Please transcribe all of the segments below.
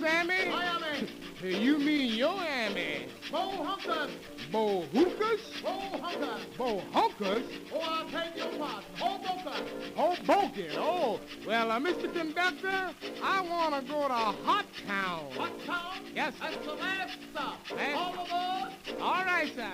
Whose Ammy? My Ammy. You mean your Ammy? Bo Hunkers. Bo Hookers? Bo Hunkers. Bo Hunkers? Oh, I'll take your part. Hoboken. Hoboken. Oh, well, Mr. Conductor, I want to go to Hot Town. Hot Town? Yes, sir. That's the last stop. Last- All aboard. All right, sir.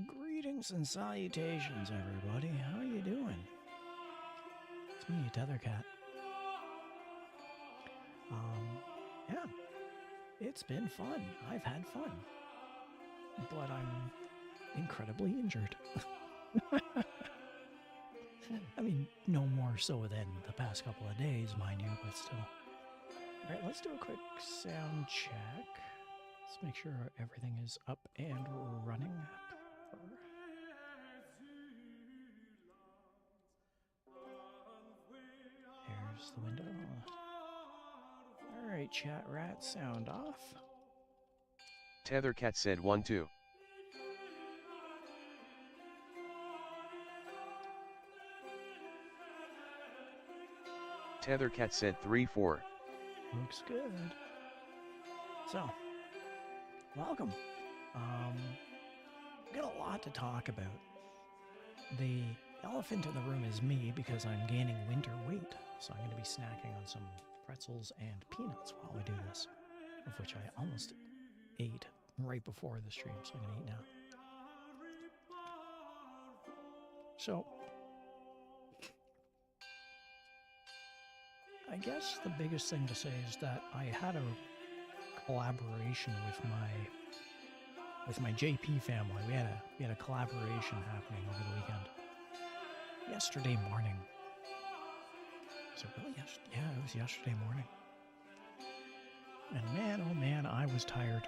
Greetings and salutations, everybody. How you doing? It's me, Tethercat. Yeah, it's been fun. I've had fun, but I'm incredibly injured. I mean, no more so than the past couple of days, mind you, but still. All right, let's do a quick sound check. Let's make sure everything is up and running. There's the window. Alright, chat rat, sound off. Tethercat said 1-2. Tethercat said 3-4. Looks good. So, welcome. Got a lot to talk about. The elephant in the room is me because I'm gaining winter weight. So I'm going to be snacking on some pretzels and peanuts while I do this, of which I almost ate right before the stream, so I'm going to eat now. So, I guess the biggest thing to say is that I had a collaboration with my JP family. We had a collaboration happening over the weekend. Yesterday morning. Was it really yesterday? Yeah, it was yesterday morning. And man, oh man, I was tired.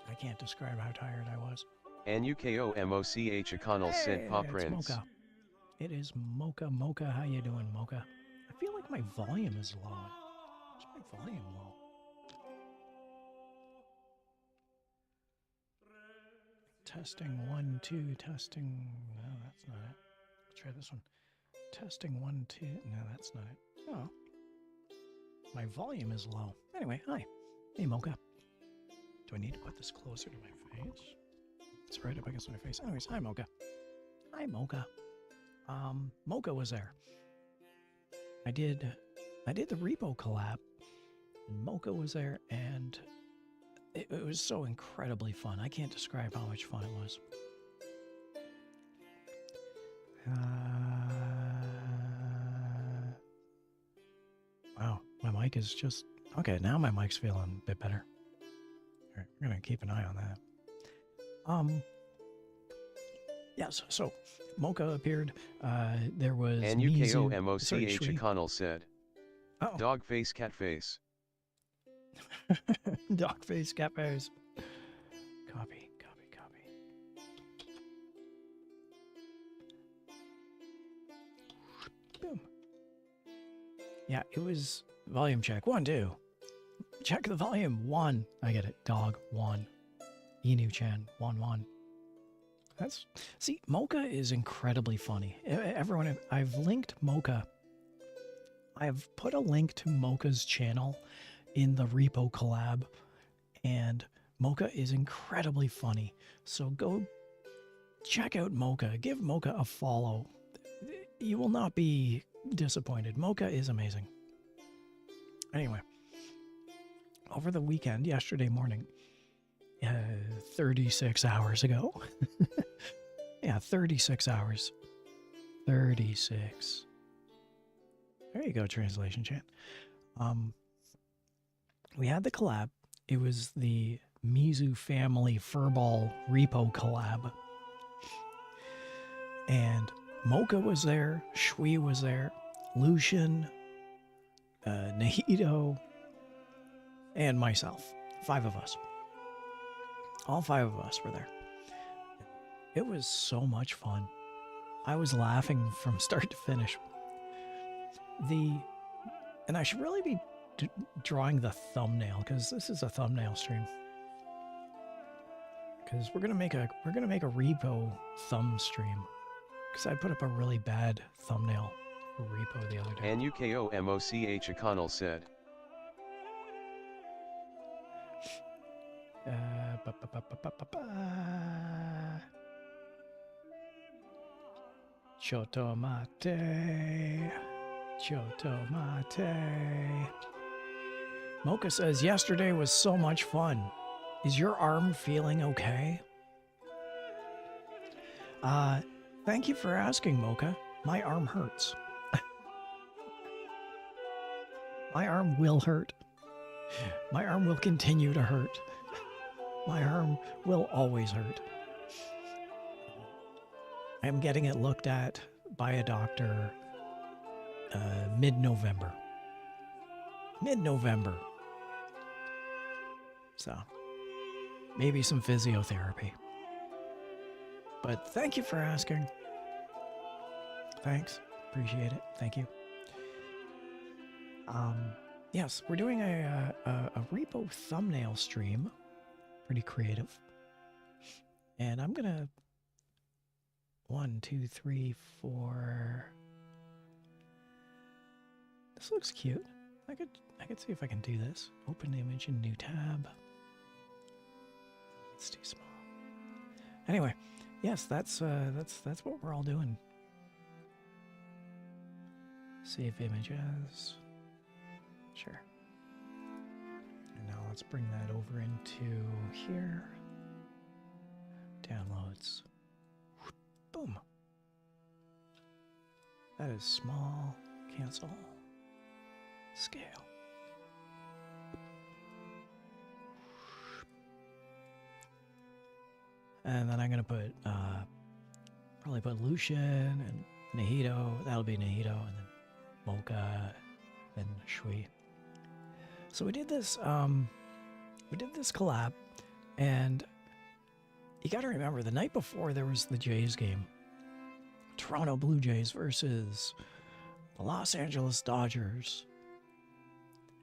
I can't describe how tired I was. NUKOMOCH O'Connell said Paw Prince. Mocha. It is Mocha. Mocha, how you doing, Mocha? I feel like my volume is low. Is my volume low? Testing 1, 2, testing. No, that's not it. Let's try this one. Testing 1, 2. No, that's not it. Oh. My volume is low. Anyway, hi. Hey, Mocha. Do I need to put this closer to my face? It's right up against my face. Anyways, hi Mocha. Hi Mocha. Mocha was there. I did the REPO collab, and Mocha was there, and it was so incredibly fun. I can't describe how much fun it was. Wow, my mic is just... Okay, now my mic's feeling a bit better. All right, we're going to keep an eye on that. Yes, so Mocha appeared. There was Mizu. NUKOMOCH O'Connell said. Oh. Dog face, cat face. Dog face, cat face. Copy, copy, copy. Boom. Yeah, it was volume check. 1, 2. Check the volume. 1. I get it. Dog. 1. Inu-chan. 1, 1. That's... See, Mocha is incredibly funny. Everyone, I've linked Mocha. I've put a link to Mocha's channel in the REPO collab, and Mocha is incredibly funny. So go check out Mocha. Give Mocha a follow. You will not be disappointed. Mocha is amazing. Anyway, over the weekend, yesterday morning, 36 hours ago. Yeah, 36 hours. 36. There you go, translation chat. We had the collab. It was the Mizu family furball REPO collab. And Mocha was there, Shui was there, Lucian, Nahito, and myself. 5 of us. All 5 of us were there. It was so much fun. I was laughing from start to finish. And I should really be drawing the thumbnail, because this is a thumbnail stream. Because we're gonna make a REPO thumb stream. Because I put up a really bad thumbnail for REPO the other day. NUKOMOCH O'Connell said. Chotomate. Chotomate. Mocha says, yesterday was so much fun. Is your arm feeling okay? Thank you for asking, Mocha. My arm hurts. My arm will hurt. My arm will continue to hurt. My arm will always hurt. I'm getting it looked at by a doctor mid-November. Mid-November. So, maybe some physiotherapy. But thank you for asking. Thanks. Appreciate it. Thank you. Yes, we're doing a REPO thumbnail stream. Pretty creative. And I'm gonna 1, 2, 3, 4. This looks cute. I could see if I can do this. Open image in new tab. It's too small. Anyway, yes, that's what we're all doing. Save images. Sure. And now let's bring that over into here. Downloads. Boom. That is small. Cancel. Scale. And then I'm gonna put probably put Lucian and Nahito. That'll be Nahito, and then Mocha, then Shui. So we did this collab, and you gotta remember, the night before there was the Jays game. Toronto Blue Jays versus the Los Angeles Dodgers.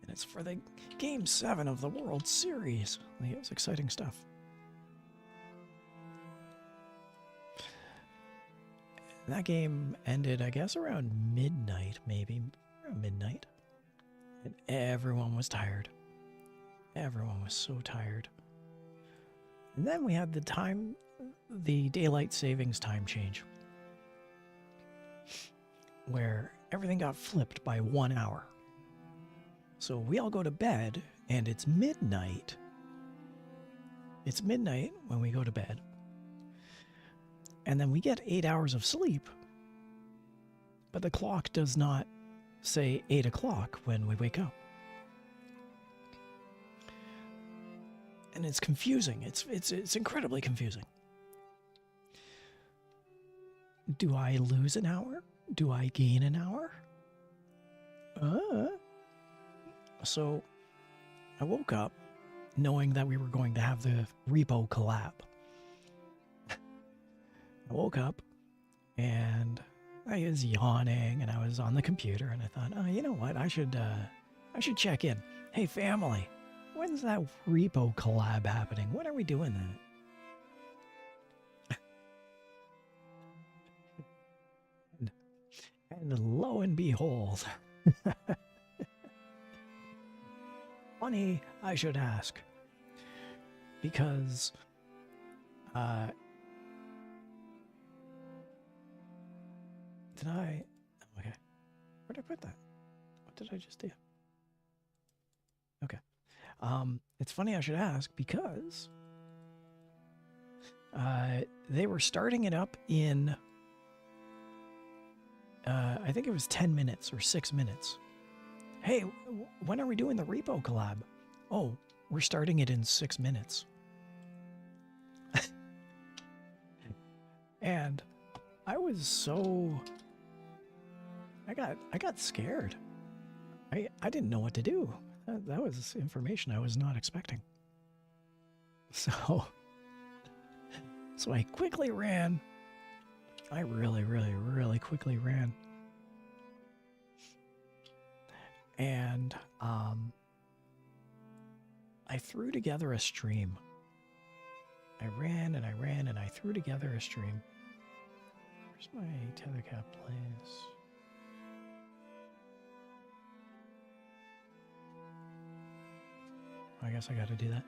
And it's for the Game 7 of the World Series. It was exciting stuff. And that game ended, I guess, around midnight, maybe. Around midnight. And everyone was tired. Everyone was so tired. And then we had the daylight savings time change, where everything got flipped by 1 hour. So we all go to bed, and it's midnight. It's midnight when we go to bed. And then we get 8 hours of sleep, but the clock does not say 8 o'clock when we wake up. And it's confusing. It's incredibly confusing. Do I lose an hour? Do I gain an hour? So I woke up knowing that we were going to have the R.E.P.O collab. I woke up and I was yawning and I was on the computer and I thought, oh, you know what? I should check in. Hey, family, when's that R.E.P.O collab happening? When are we doing that? And lo and behold, funny I should ask, because okay, where'd I put that? What did I just do? Okay. It's funny I should ask because they were starting it up in I think it was 10 minutes or 6 minutes. Hey, when are we doing the R.E.P.O collab? Oh, we're starting it in 6 minutes. And I was so... I got scared. I didn't know what to do. That was information I was not expecting. So I quickly ran. I really, really, really quickly ran. And I threw together a stream. I ran and I ran and I threw together a stream. Where's my Tethercat plays? I guess I got to do that.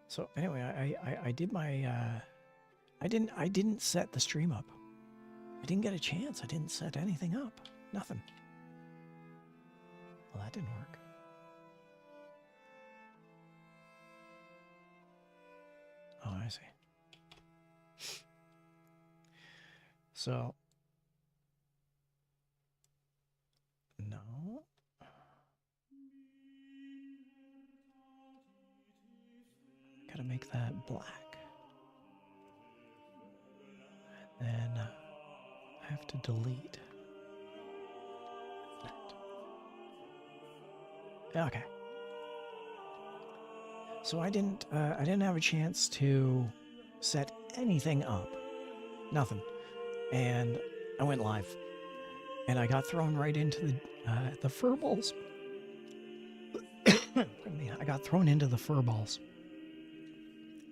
So anyway, I did my I didn't set the stream up. I didn't get a chance. I didn't set anything up. Nothing. Well, that didn't work. Oh, I see. So, no. Gotta make that black. And then I have to delete that. Okay. So I didn't have a chance to set anything up. Nothing. And I went live. And I got thrown right into the furballs. Pardon me. I got thrown into the furballs.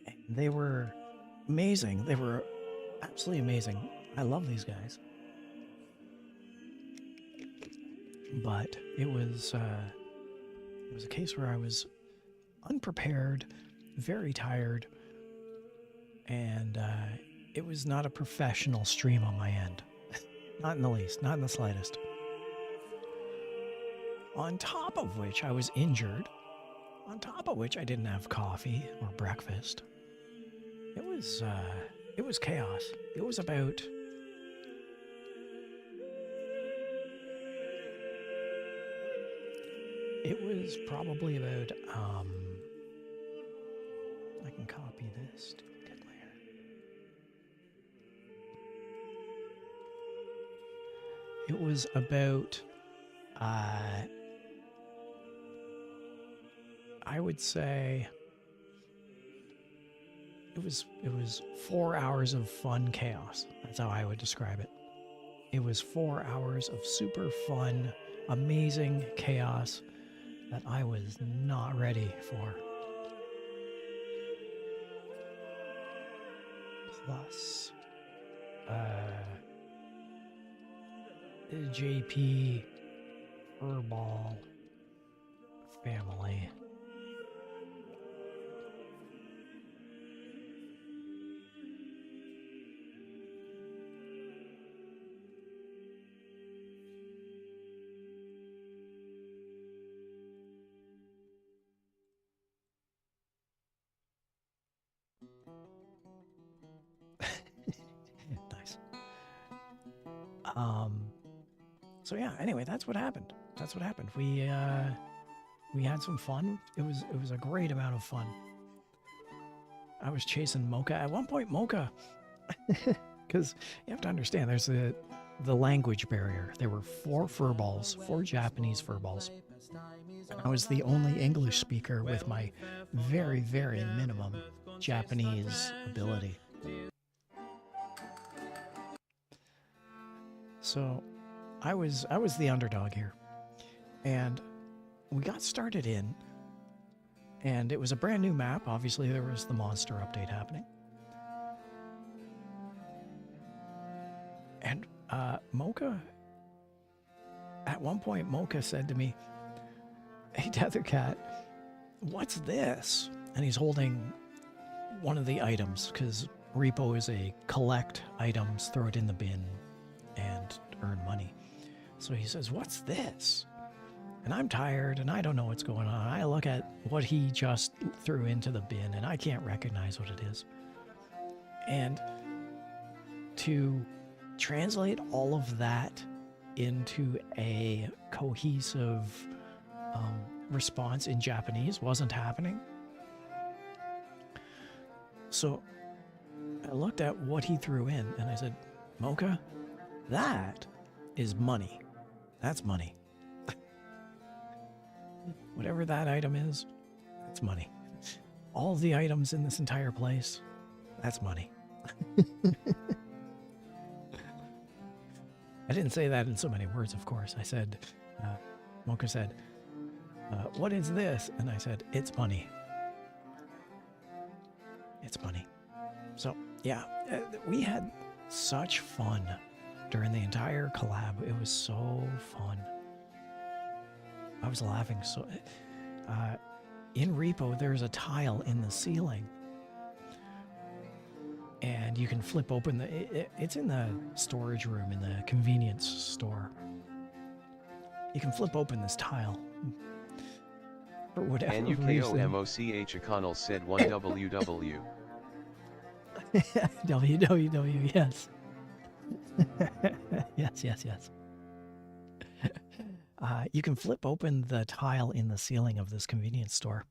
And they were amazing. They were absolutely amazing. I love these guys. But it was a case where I was unprepared, very tired, and it was not a professional stream on my end. Not in the least, not in the slightest. On top of which I was injured, on top of which I didn't have coffee or breakfast. It was chaos. It was about... It was probably about, I can copy this to get later. It was about, I would say, it was 4 hours of fun chaos. That's how I would describe it. It was 4 hours of super fun, amazing chaos that I was not ready for. Plus, the JP furball family. So yeah, anyway, that's what happened. That's what happened. We had some fun. It was a great amount of fun. I was chasing Mocha. At one point, Mocha, because you have to understand, there's the language barrier. There were 4 furballs, 4 Japanese furballs. And I was the only English speaker with my very, very minimum Japanese ability. So I was the underdog here. And we got started in, and it was a brand new map. Obviously, there was the monster update happening. And Mocha, at one point, Mocha said to me, "Hey, Tethercat, what's this?" And he's holding one of the items, because R.E.P.O is a collect items, throw it in the bin, and earn money. So he says, "What's this?" And I'm tired, and I don't know what's going on. I look at what he just threw into the bin, and I can't recognize what it is. And to translate all of that into a cohesive response in Japanese wasn't happening. So I looked at what he threw in, and I said, "Mocha, that is money. That's money. Whatever that item is, it's money. All of the items in this entire place, that's money." I didn't say that in so many words, of course. I said, Mocha said, "What is this?" And I said, "It's money. It's money." So, yeah, we had such fun during the entire collab. It was so fun. I was laughing so... in R.E.P.O, there's a tile in the ceiling. And you can flip open the... It's in the storage room in the convenience store. You can flip open this tile. For whatever reason. NUKOMOCH O'Connell said 1WW. WWW, yes. yes. You can flip open the tile in the ceiling of this convenience store.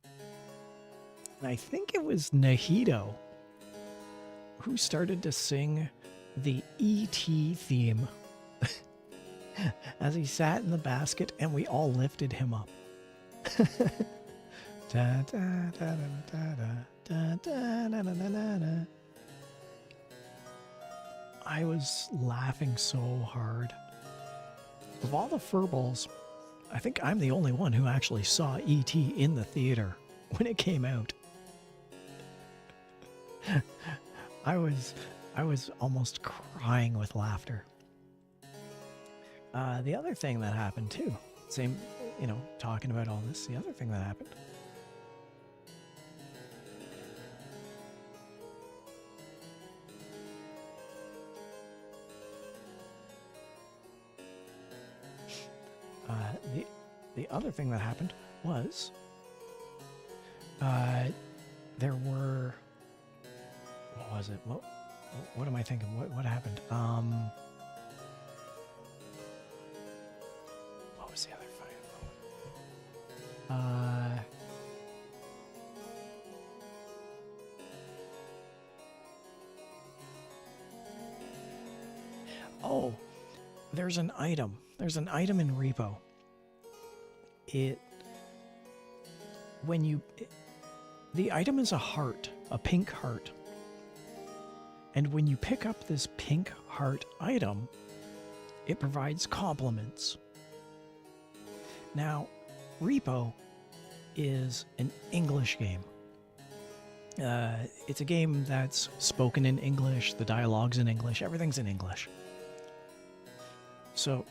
And I think it was Nahito who started to sing the E.T. theme as he sat in the basket, and we all lifted him up. I was laughing so hard. Of all the furballs, I think I'm the only one who actually saw E.T. in the theater when it came out. I was almost crying with laughter. The other thing that happened too, same, talking about all this, the other thing that happened. The other thing that happened was there were, what was it? What am I thinking? What happened? What was the other fight? Oh, there's an item. There's an item in R.E.P.O. The item is a heart, a pink heart. And when you pick up this pink heart item, it provides compliments. Now, R.E.P.O. is an English game. It's a game that's spoken in English, the dialogue's in English, everything's in English. So,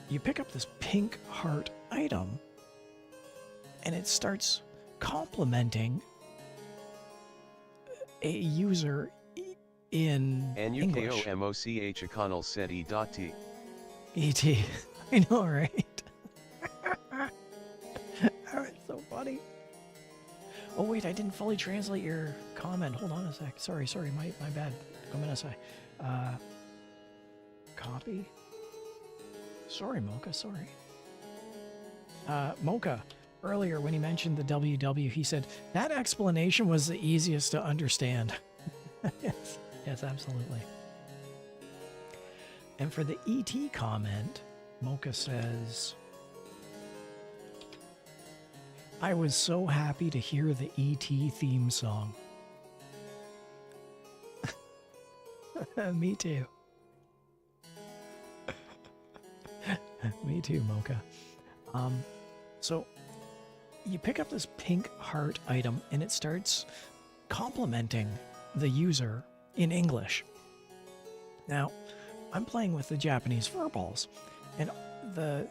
you pick up this pink heart item, and it starts complimenting a user in English. NUKOMOCH O'Connell said E.T. E.T. I know, right? That's so funny. Oh, wait, I didn't fully translate your comment. Hold on a sec. Sorry, my bad. copy. Sorry, Mocha, sorry. Mocha, earlier when he mentioned the WW, he said, that explanation was the easiest to understand. Yes, yes, absolutely. And for the ET comment, Mocha says, I was so happy to hear the ET theme song. Me too. Me too, Mocha. So you pick up this pink heart item and it starts complimenting the user in English. Now, I'm playing with the Japanese furballs, and the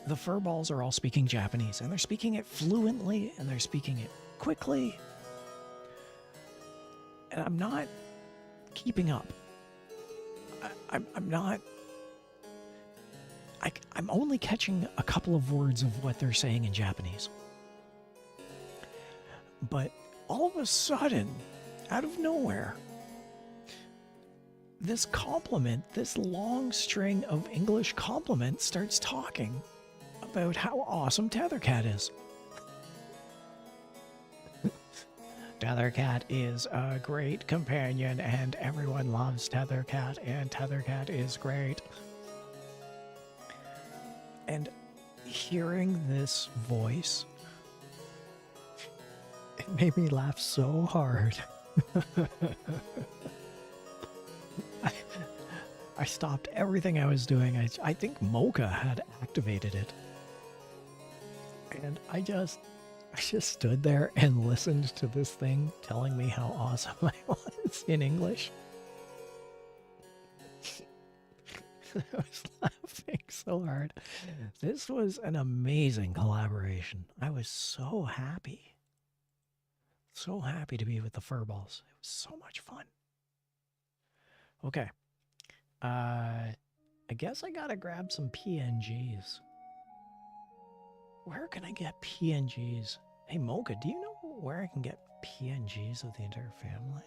furballs are all speaking Japanese, and they're speaking it fluently, and they're speaking it quickly, and I'm not keeping up. I'm not... I'm only catching a couple of words of what they're saying in Japanese. But all of a sudden, out of nowhere, this compliment, this long string of English compliments starts talking about how awesome Tethercat is. Tethercat is a great companion and everyone loves Tethercat and Tethercat is great. And hearing this voice, it made me laugh so hard. I stopped everything I was doing. I think Mocha had activated it. And I just stood there and listened to this thing telling me how awesome I was in English. I was laughing so hard. This was an amazing collaboration. I was so happy. So happy to be with the furballs. It was so much fun. Okay. I guess I gotta grab some PNGs. Where can I get PNGs? Hey, Mocha, do you know where I can get PNGs of the entire family?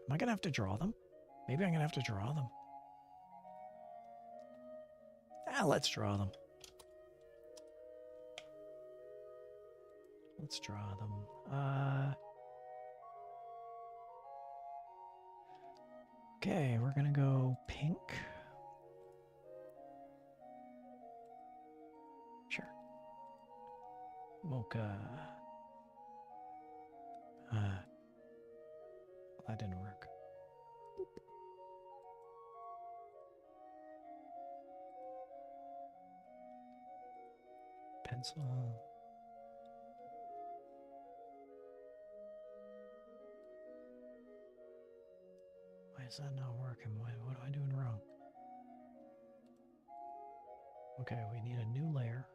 Am I gonna have to draw them? Maybe I'm gonna have to draw them. Let's draw them. Let's draw them. Okay, we're gonna go pink. Sure. Mocha. That didn't work. Pencil. Why is that not working? What am I doing wrong? Okay, we need a new layer.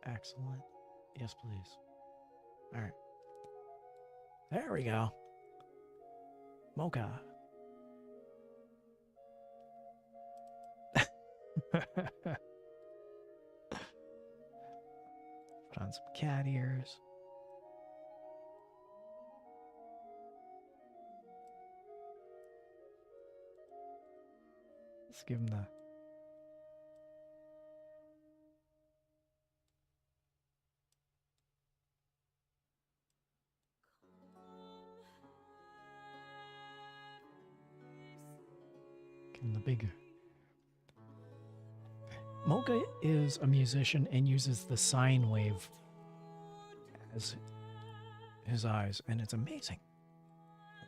Excellent. Yes, please. All right. There we go. Mocha. Put on some cat ears. Let's give him the... Give him the big... Mocha is a musician and uses the sine wave as his eyes, and it's amazing.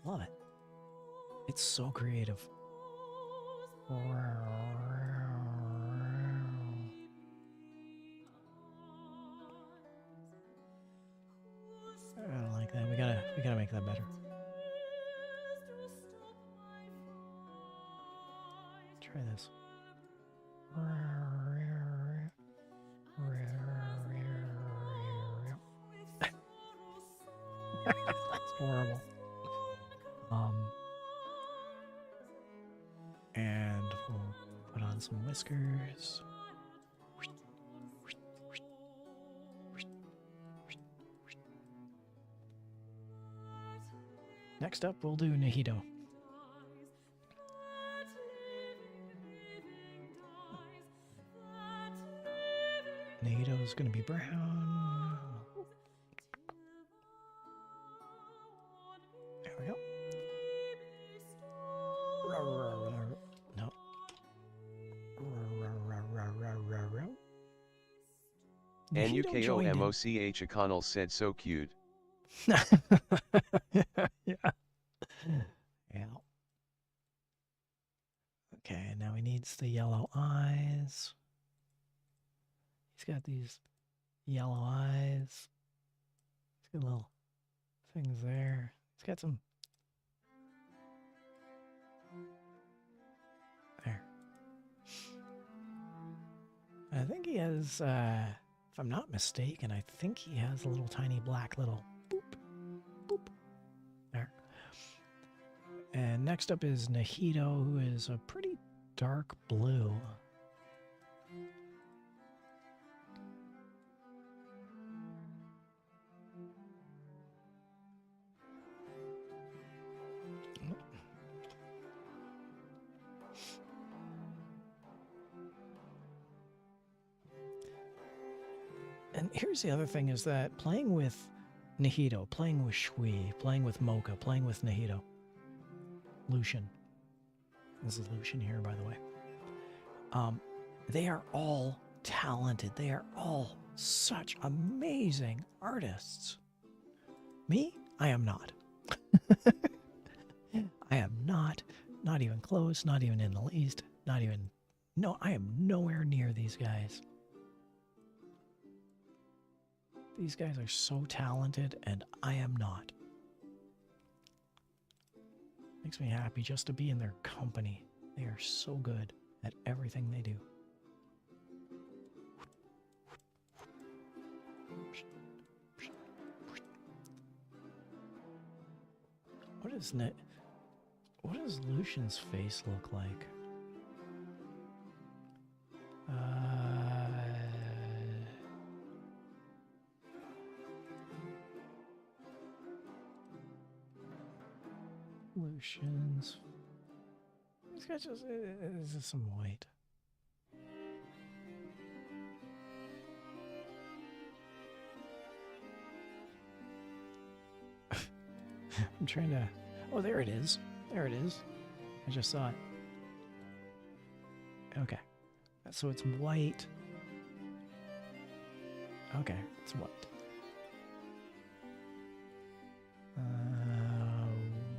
I love it. It's so creative. I don't like that. We gotta make that better. Try this. That's horrible. And we'll put on some whiskers. Next up, we'll do Nihito. Nahito's gonna be brown. There we go. No. NUKOMOCH O'Connell said so cute. Yeah. Yeah. Okay, now he needs the yellow eyes. He's got these yellow eyes. He's got little things there. He's got some. There. I think he has, if I'm not mistaken, I think he has a little tiny black little boop, boop. There. And next up is Nahito, who is a pretty dark blue. And here's the other thing is that playing with Nahito, playing with Shui, playing with Mocha, playing with Nahito, Lucian. This is Lucian here, by the way. They are all talented. They are all such amazing artists. Me, I am not. I am not even close, not even in the least, not even, no, I am nowhere near these guys. These guys are so talented, and I am not. Makes me happy just to be in their company. They are so good at everything they do. What does Lucian's face look like? Lucian's. He's got just some white. I'm trying to. Oh, there it is. There it is. I just saw it. Okay. So it's white. Okay, it's white.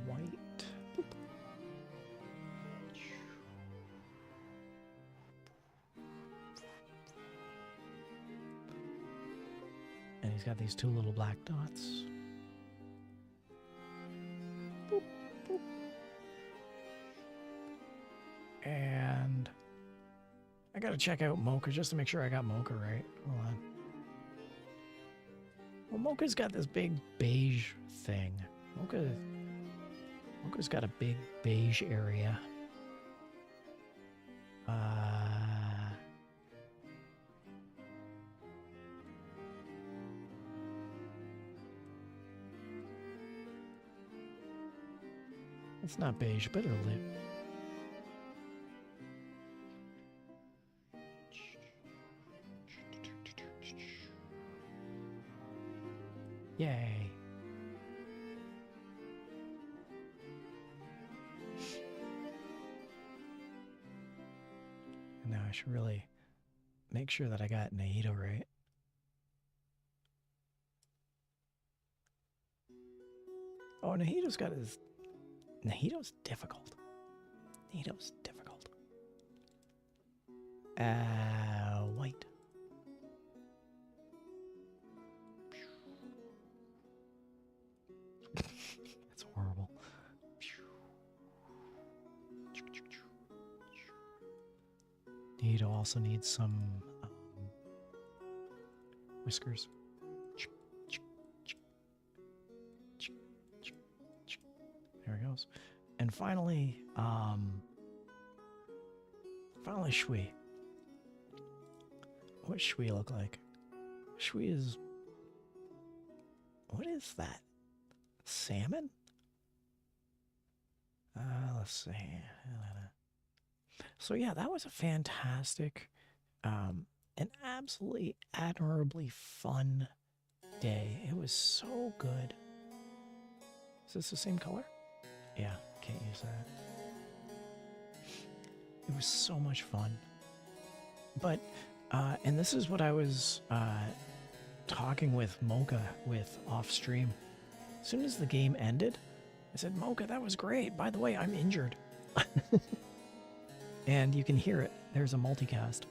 White. Boop. And he's got these two little black dots. Boop, boop. And I gotta check out Mocha just to make sure I got Mocha right. Hold on. Well, Mocha's got this big beige thing. Mocha's got a big beige area. It's not beige, but it'll live. Yay. And now I should really make sure that I got Nahito right. Oh, Nahito's got his... Nahito's difficult. Nahito's difficult. White. That's horrible. Nahito also needs some whiskers. There he goes. And finally, Shui. What Shui look like? Shui is... What is that? Salmon? Let's see. So yeah, that was a fantastic, an absolutely admirably fun day. It was so good. Is this the same color? Yeah, can't use that. It was so much fun. But, and this is what I was talking with Mocha with off stream. As soon as the game ended, I said, Mocha, that was great. By the way, I'm injured. And you can hear it. There's a multicast.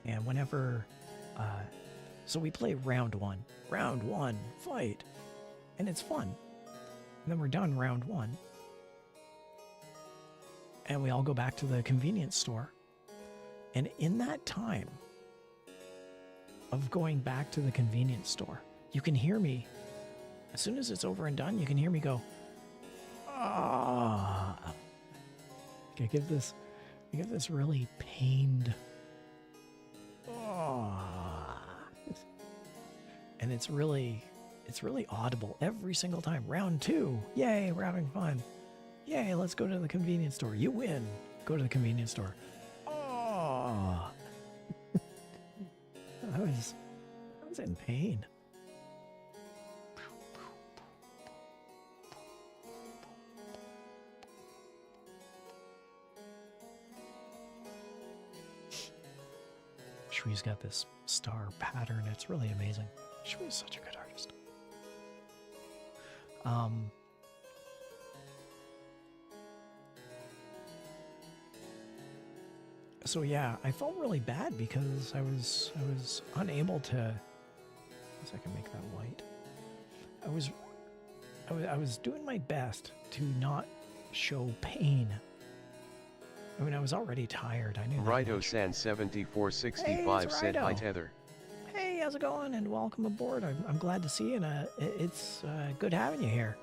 And whenever, so we play round one. Round one, fight. And it's fun. And then we're done round one. And we all go back to the convenience store. And in that time of going back to the convenience store, you can hear me, as soon as it's over and done, you can hear me go, ah. I give this really pained, ah. And it's really audible every single time. Round two, yay, we're having fun. Yay, let's go to the convenience store. You win. Go to the convenience store. Oh. I was in pain. Shui's got this star pattern. It's really amazing. Shui's such a good artist. So yeah, I felt really bad because I was unable to. Let's see if I can make that white. I was doing my best to not show pain. I mean, I was already tired. I knew that. Rido-san 7465 said hi Tether. Hey, how's it going? And welcome aboard. I'm glad to see you, and it's good having you here.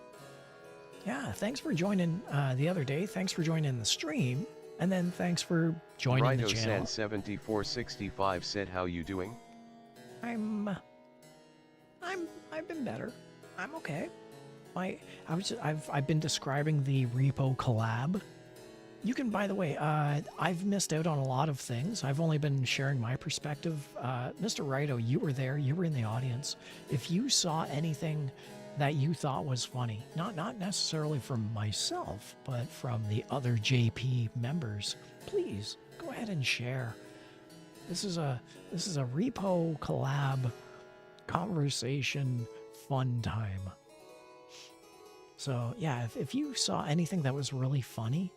Yeah, thanks for joining the other day. Thanks for joining the stream. And then thanks for joining the channel. Rido-san 7465 said, how you doing? I've been better. I'm okay. I've been describing the REPO collab. You can, by the way, I've missed out on a lot of things. I've only been sharing my perspective. Mr. Rido, you were there. You were in the audience. If you saw anything that you thought was funny, not necessarily from myself, but from the other JP members, please go ahead and share. This is a REPO collab conversation fun time. So yeah, if you saw anything that was really funny,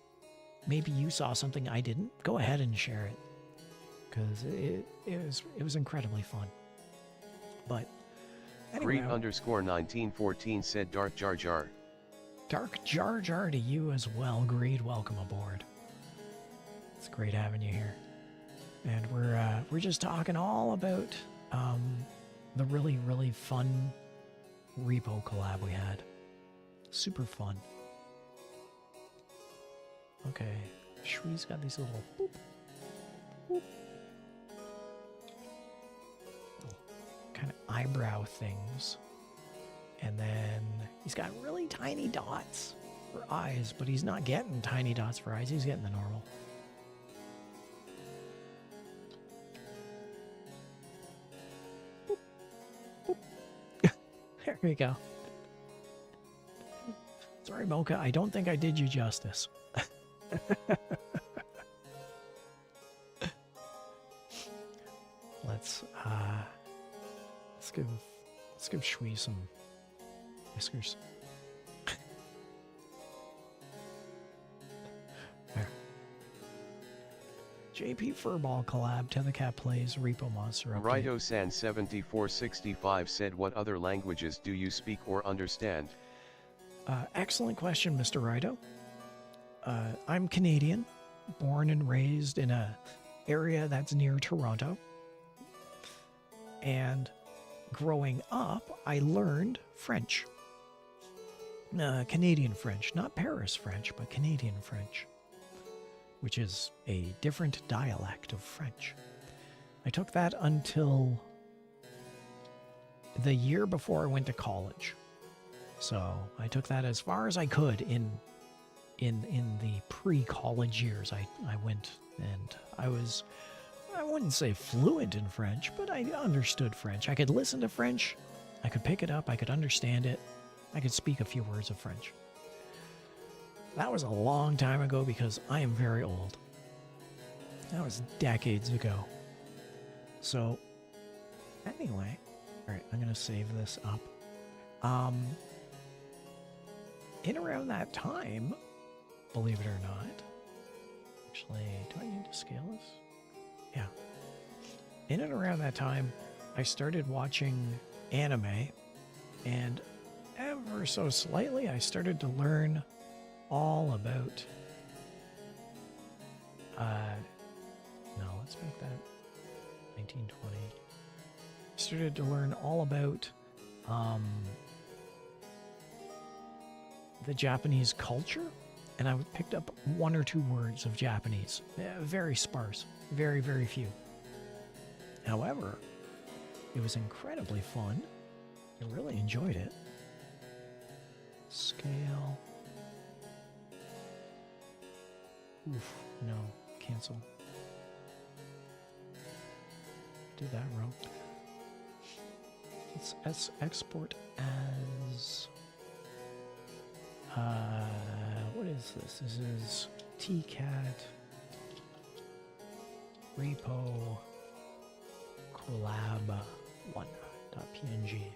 maybe you saw something I didn't, go ahead and share it, because it was incredibly fun. But anyway, Greed_1914 said Dark Jar Jar. Dark Jar Jar to you as well. Greed, welcome aboard. It's great having you here. And we're just talking all about the really fun REPO collab we had. Super fun. Okay, Shui's got these little boop, boop, little kind of eyebrow things. And then he's got really tiny dots for eyes, but he's not getting tiny dots for eyes. He's getting the normal. Boop, boop. There we go. Sorry, Mocha, I don't think I did you justice. Let's give Shui some whiskers. There. JP Furball collab, Tethercat plays, REPO monster update. Rido-san 7465 said, what other languages do you speak or understand? Excellent question, Mr. Rido. I'm Canadian, born and raised in a area that's near Toronto. And growing up, I learned French. Canadian French, not Paris French, but Canadian French, which is a different dialect of French. I took that until the year before I went to college. So I took that as far as I could in the pre-college years. I went, and I was I wouldn't say fluent in French, but I understood French. I could listen to French, I could pick it up, I could understand it, I could speak a few words of French. That was a long time ago because I am very old. That was decades ago. So, anyway, alright, I'm going to save this up. In around that time, believe it or not, actually, do I need to scale this? Yeah. In and around that time, I started watching anime, and ever so slightly, I started to learn all about, no, let's make that 1920. I started to learn all about, the Japanese culture, and I picked up 1 or 2 words of Japanese. Very sparse, very, very few. However, it was incredibly fun. I really enjoyed it. Scale. Oof, no, cancel. Did that wrong. Let's export as... what is this? This is Tcat, REPO, collab 1.png.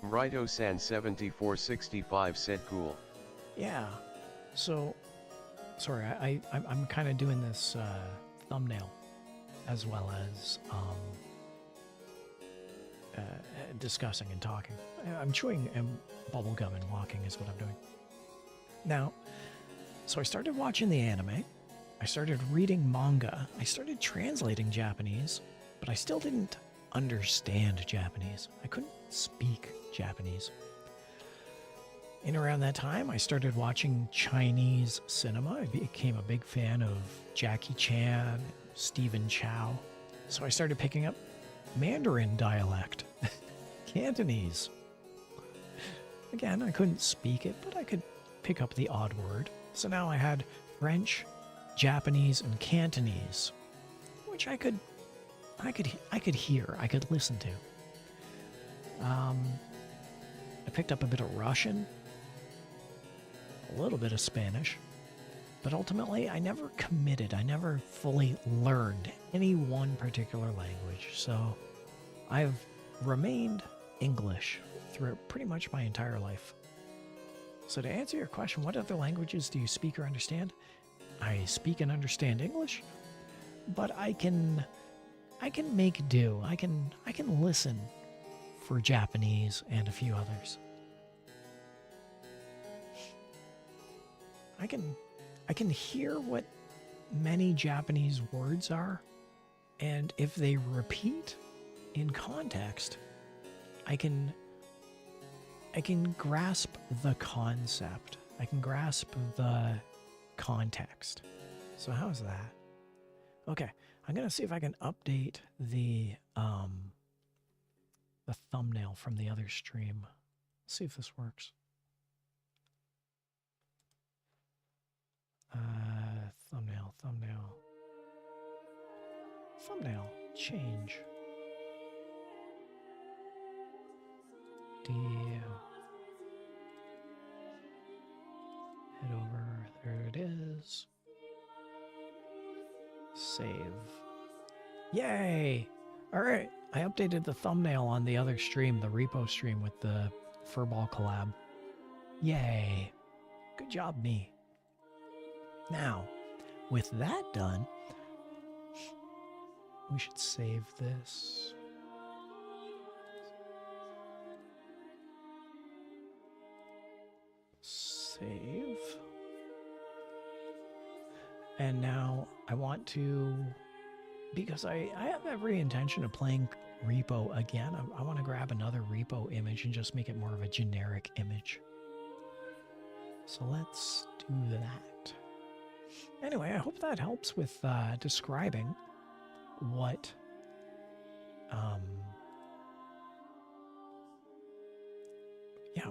Rito-san 7465 said cool. Yeah, so, sorry, I'm kind of doing this thumbnail as well as discussing and talking. I'm chewing bubble gum and walking is what I'm doing. Now, so I started watching the anime, I started reading manga, I started translating Japanese, but I still didn't understand Japanese. I couldn't speak Japanese. In around that time, I started watching Chinese cinema. I became a big fan of Jackie Chan, Stephen Chow. So I started picking up Mandarin dialect, Cantonese. Again, I couldn't speak it, but I could pick up the odd word. So now I had French, Japanese, and Cantonese, which I could hear, I could listen to. I picked up a bit of Russian, a little bit of Spanish, but ultimately I never committed, I never fully learned any one particular language, so I've remained English throughout pretty much my entire life. So to answer your question, what other languages do you speak or understand? I speak and understand English, but I can make do. I can listen for Japanese and a few others. I can hear what many Japanese words are, and if they repeat in context, I can grasp the concept. I can grasp the context. So how's that? Okay, I'm gonna see if I can update the thumbnail from the other stream. Let's see if this works. Thumbnail, change. Head over, there it is. Save. Yay! Alright, I updated the thumbnail on the other stream, the REPO stream with the furball collab. Yay! Good job, me. Now, with that done, we should save this. Save. And now I want to, because I have every intention of playing REPO again, I want to grab another REPO image and just make it more of a generic image. So let's do that. Anyway, I hope that helps with describing what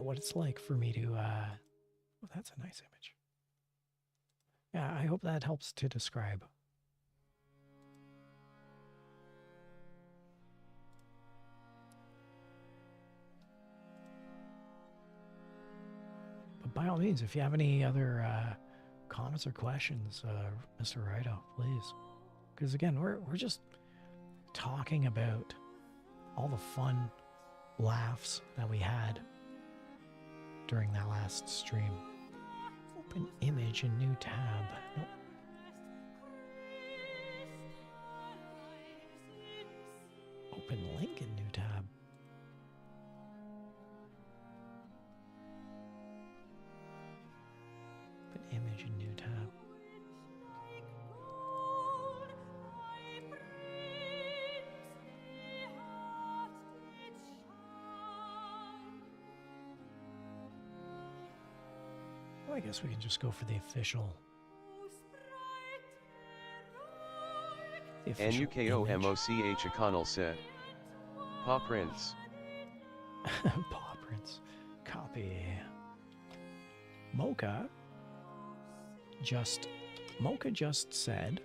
what it's like for me to oh, that's a nice image. Yeah, I hope that helps to describe by all means, if you have any other comments or questions, Mr. R.E.P.O, please. Because again, we're just talking about all the fun laughs that we had during that last stream. Open image in new tab. Nope. Open link in new tab. Open image in new tab. Well, I guess we can just go for the official. NUKOMOCH O'Connell said. Paw Prince. Paw Prince. Copy. Mocha just said,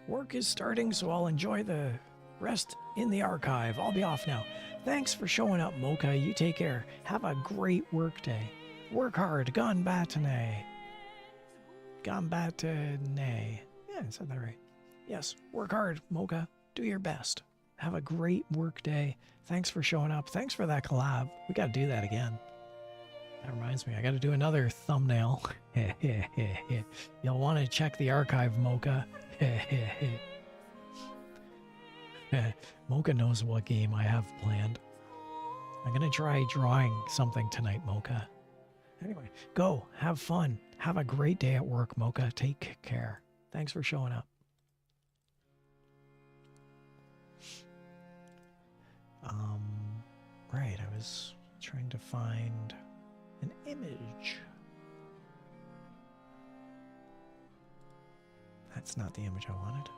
work is starting, so I'll enjoy the rest in the archive. I'll be off now. Thanks for showing up, Mocha. You take care. Have a great work day. Work hard. Ganbatane. Ganbatane. Yeah, I said that right. Yes, work hard, Mocha. Do your best. Have a great work day. Thanks for showing up. Thanks for that collab. We got to do that again. That reminds me, I got to do another thumbnail. You'll want to check the archive, Mocha. Mocha knows what game I have planned. I'm going to try drawing something tonight, Mocha. Anyway, go. Have fun. Have a great day at work, Mocha. Take care. Thanks for showing up. Right, I was trying to find an image. That's not the image I wanted.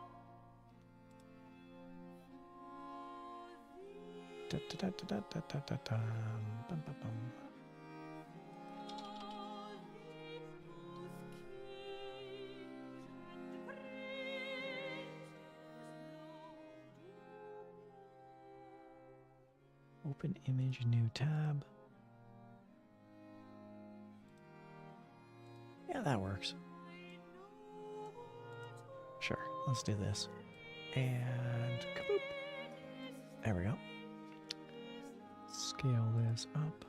Open image, new tab. Yeah, that works. Sure, let's do this. And kaboop. There we go. Scale this up.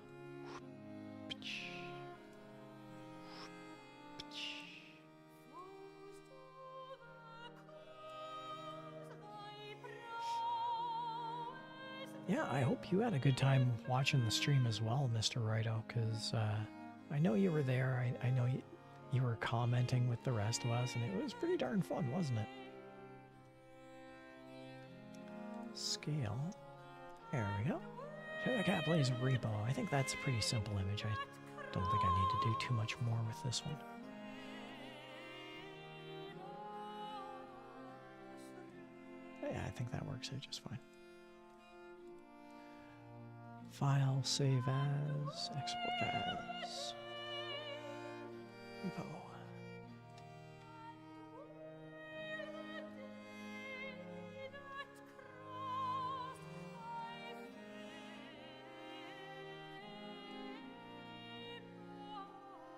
Yeah, I hope you had a good time watching the stream as well, Mr. R.E.P.O, because I know you were there. I know you were commenting with the rest of us, and it was pretty darn fun, wasn't it? Scale. There we go. Tethercat plays R.E.P.O. I think that's a pretty simple image. I don't think I need to do too much more with this one. But yeah, I think that works out just fine. File, save as, export as. R.E.P.O.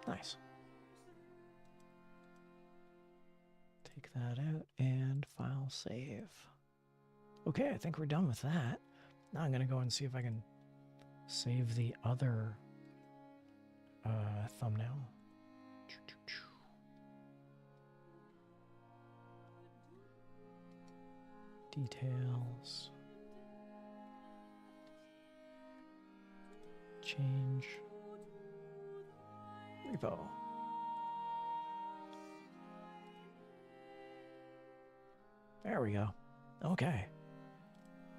Nice. Take that out and file save. Okay, I think we're done with that. Now I'm going to go and see if I can save the other thumbnail. Details. Change. R.E.P.O. There we go. Okay.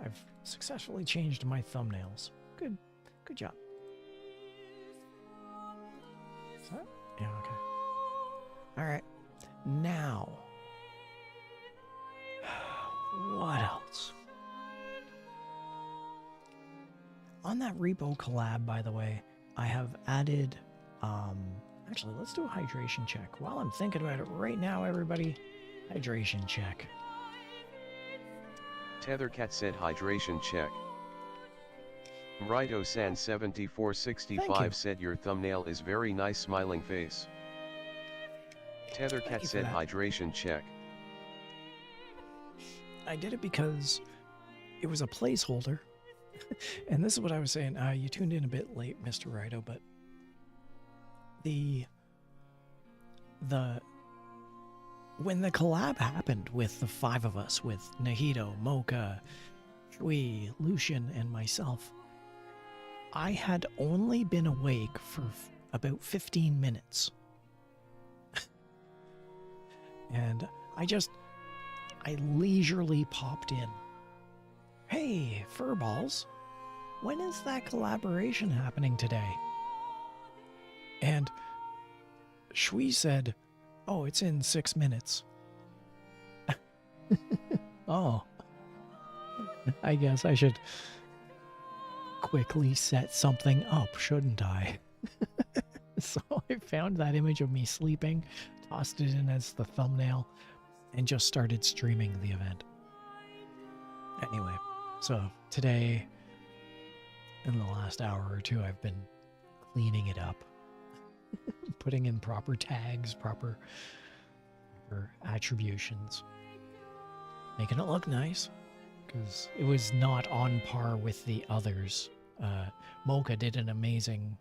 I've successfully changed my thumbnails. Good job. Is that? Yeah, okay. Alright. Now. What else? On that R.E.P.O collab, by the way, I have added, actually, let's do a hydration check. While I'm thinking about it right now, everybody, hydration check. Tethercat said hydration check. Rito-san7465 said your thumbnail is very nice smiling face. Tethercat said hydration check. I did it because it was a placeholder. And this is what I was saying. You tuned in a bit late, Mr. Rito, but when the collab happened with the 5 of us, with Nahito, Mocha, Shui, Lucian, and myself, I had only been awake for about 15 minutes. And I leisurely popped in. Hey, furballs, when is that collaboration happening today? And Shui said, oh, it's in 6 minutes. Oh, I guess I should quickly set something up, shouldn't I? So I found that image of me sleeping, tossed it in as the thumbnail, and just started streaming the event. Anyway, so today, in the last hour or two, I've been cleaning it up, putting in proper tags, proper attributions, making it look nice, because it was not on par with the others. Mocha did an amazing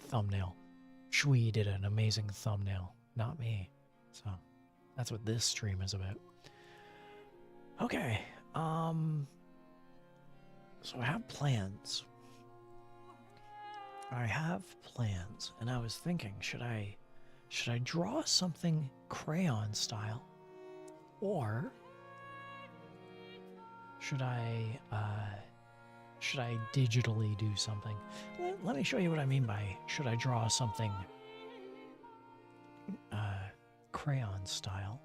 thumbnail. Shui did an amazing thumbnail, not me. So that's what this stream is about. Okay, so I have plans. And I was thinking, should I draw something crayon style, or should I digitally do something? Let me show you what I mean by should I draw something crayon style.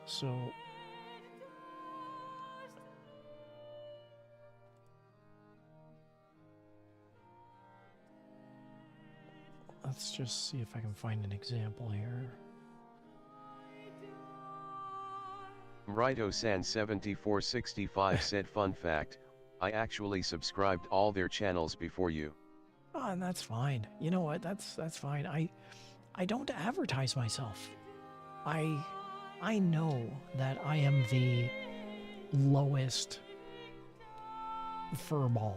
So let's just see if I can find an example here. Rito-san7465 said, fun fact, I actually subscribed all their channels before you. Oh, and that's fine. You know what? That's fine. I don't advertise myself. I know that I am the lowest furball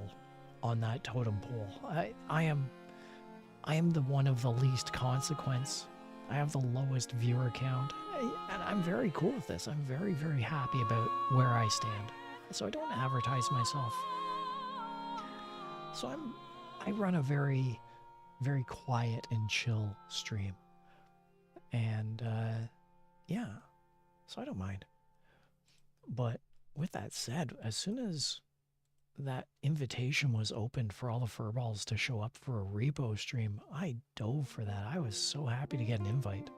on that totem pole. I am the one of the least consequence. I have the lowest viewer count, and I'm very cool with this. I'm very, very happy about where I stand. So I don't advertise myself. So I run a very, very quiet and chill stream. And yeah, so I don't mind. But with that said, as soon as that invitation was opened for all the furballs to show up for a REPO stream, I dove for that. I was so happy to get an invite.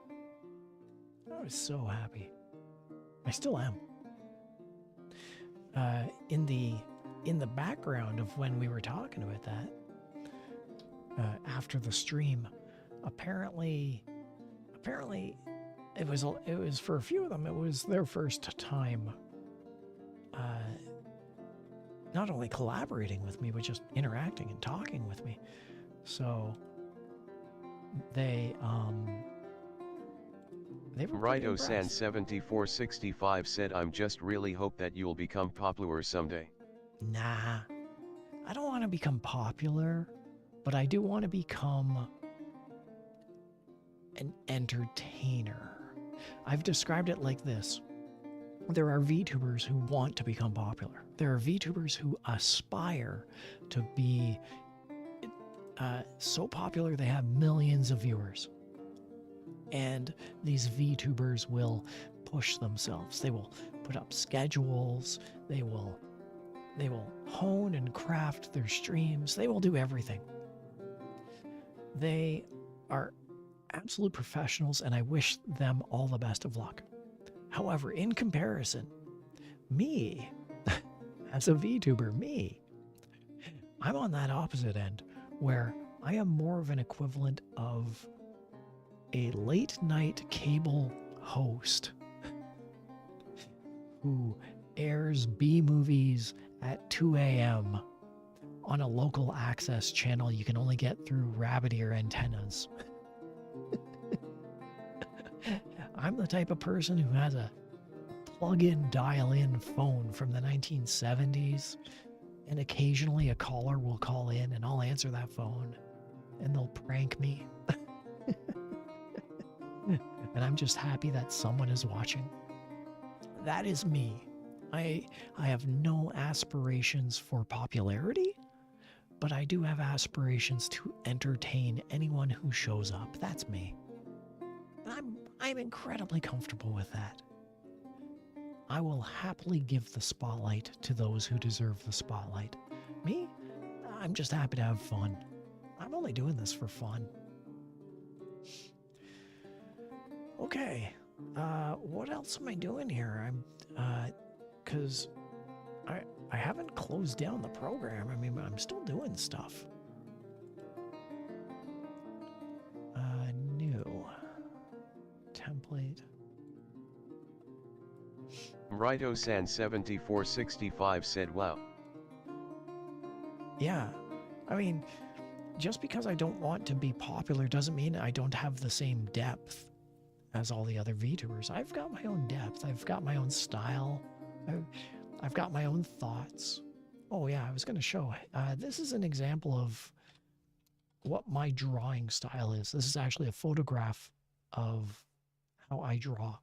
I was so happy. I still am. In the background of when we were talking about that, after the stream, apparently it was for a few of them, it was their first time not only collaborating with me, but just interacting and talking with me. So they were Rito-san7465 said, I'm just really hope that you'll become popular someday. Nah, I don't want to become popular, but I do want to become an entertainer. I've described it like this. There are VTubers who want to become popular. There are VTubers who aspire to be so popular they have millions of viewers. And these VTubers will push themselves. They will put up schedules. They will hone and craft their streams. They will do everything. They are absolute professionals, and I wish them all the best of luck. However, in comparison, me, as a VTuber, I'm on that opposite end, where I am more of an equivalent of a late night cable host. who airs B movies at 2 a.m. on a local access channel you can only get through rabbit ear antennas. I'm the type of person who has a plug-in, dial-in phone from the 1970s, and occasionally a caller will call in and I'll answer that phone and they'll prank me. And I'm just happy that someone is watching. That is me. I have no aspirations for popularity, but I do have aspirations to entertain anyone who shows up. That's me. I'm incredibly comfortable with that. I will happily give the spotlight to those who deserve the spotlight. Me, I'm just happy to have fun. I'm only doing this for fun. Okay, what else am I doing here? Cause I haven't closed down the program. I mean, I'm still doing stuff. New template. Rito-san7465 said, wow. Yeah, I mean, just because I don't want to be popular doesn't mean I don't have the same depth as all the other VTubers. I've got my own depth. I've got my own style. I've got my own thoughts. Oh yeah, I was going to show. This is an example of what my drawing style is. This is actually a photograph of how I draw.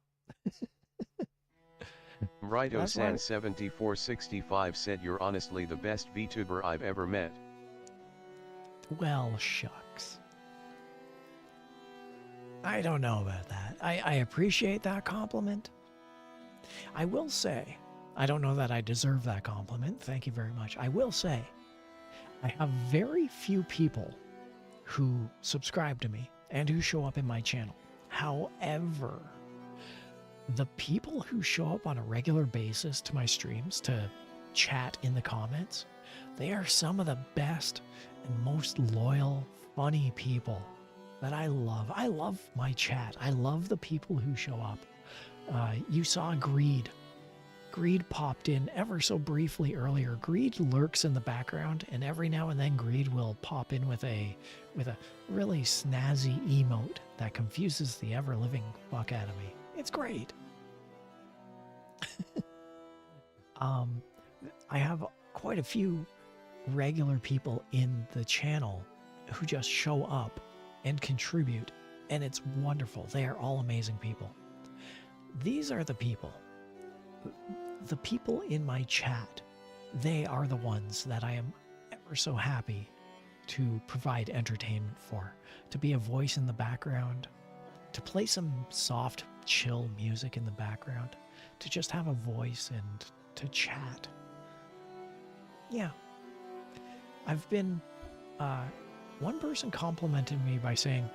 Rito-san7465 said, you're honestly the best VTuber I've ever met. Well, shucks. I don't know about that. I appreciate that compliment. I will say, I don't know that I deserve that compliment. Thank you very much. I will say, I have very few people who subscribe to me and who show up in my channel. However, the people who show up on a regular basis to my streams to chat in the comments, they are some of the best and most loyal, funny people that I love. I love my chat. I love the people who show up. You saw Greed. Greed popped in ever so briefly earlier. Greed lurks in the background, and every now and then Greed will pop in with a really snazzy emote that confuses the ever-living fuck out of me. It's great. I have quite a few regular people in the channel who just show up and contribute, and it's wonderful. They are all amazing people. These are the people in my chat. They are the ones that I am ever so happy to provide entertainment for, to be a voice in the background, to play some soft, chill music in the background, to just have a voice and to chat. Yeah. I've been, one person complimented me by saying,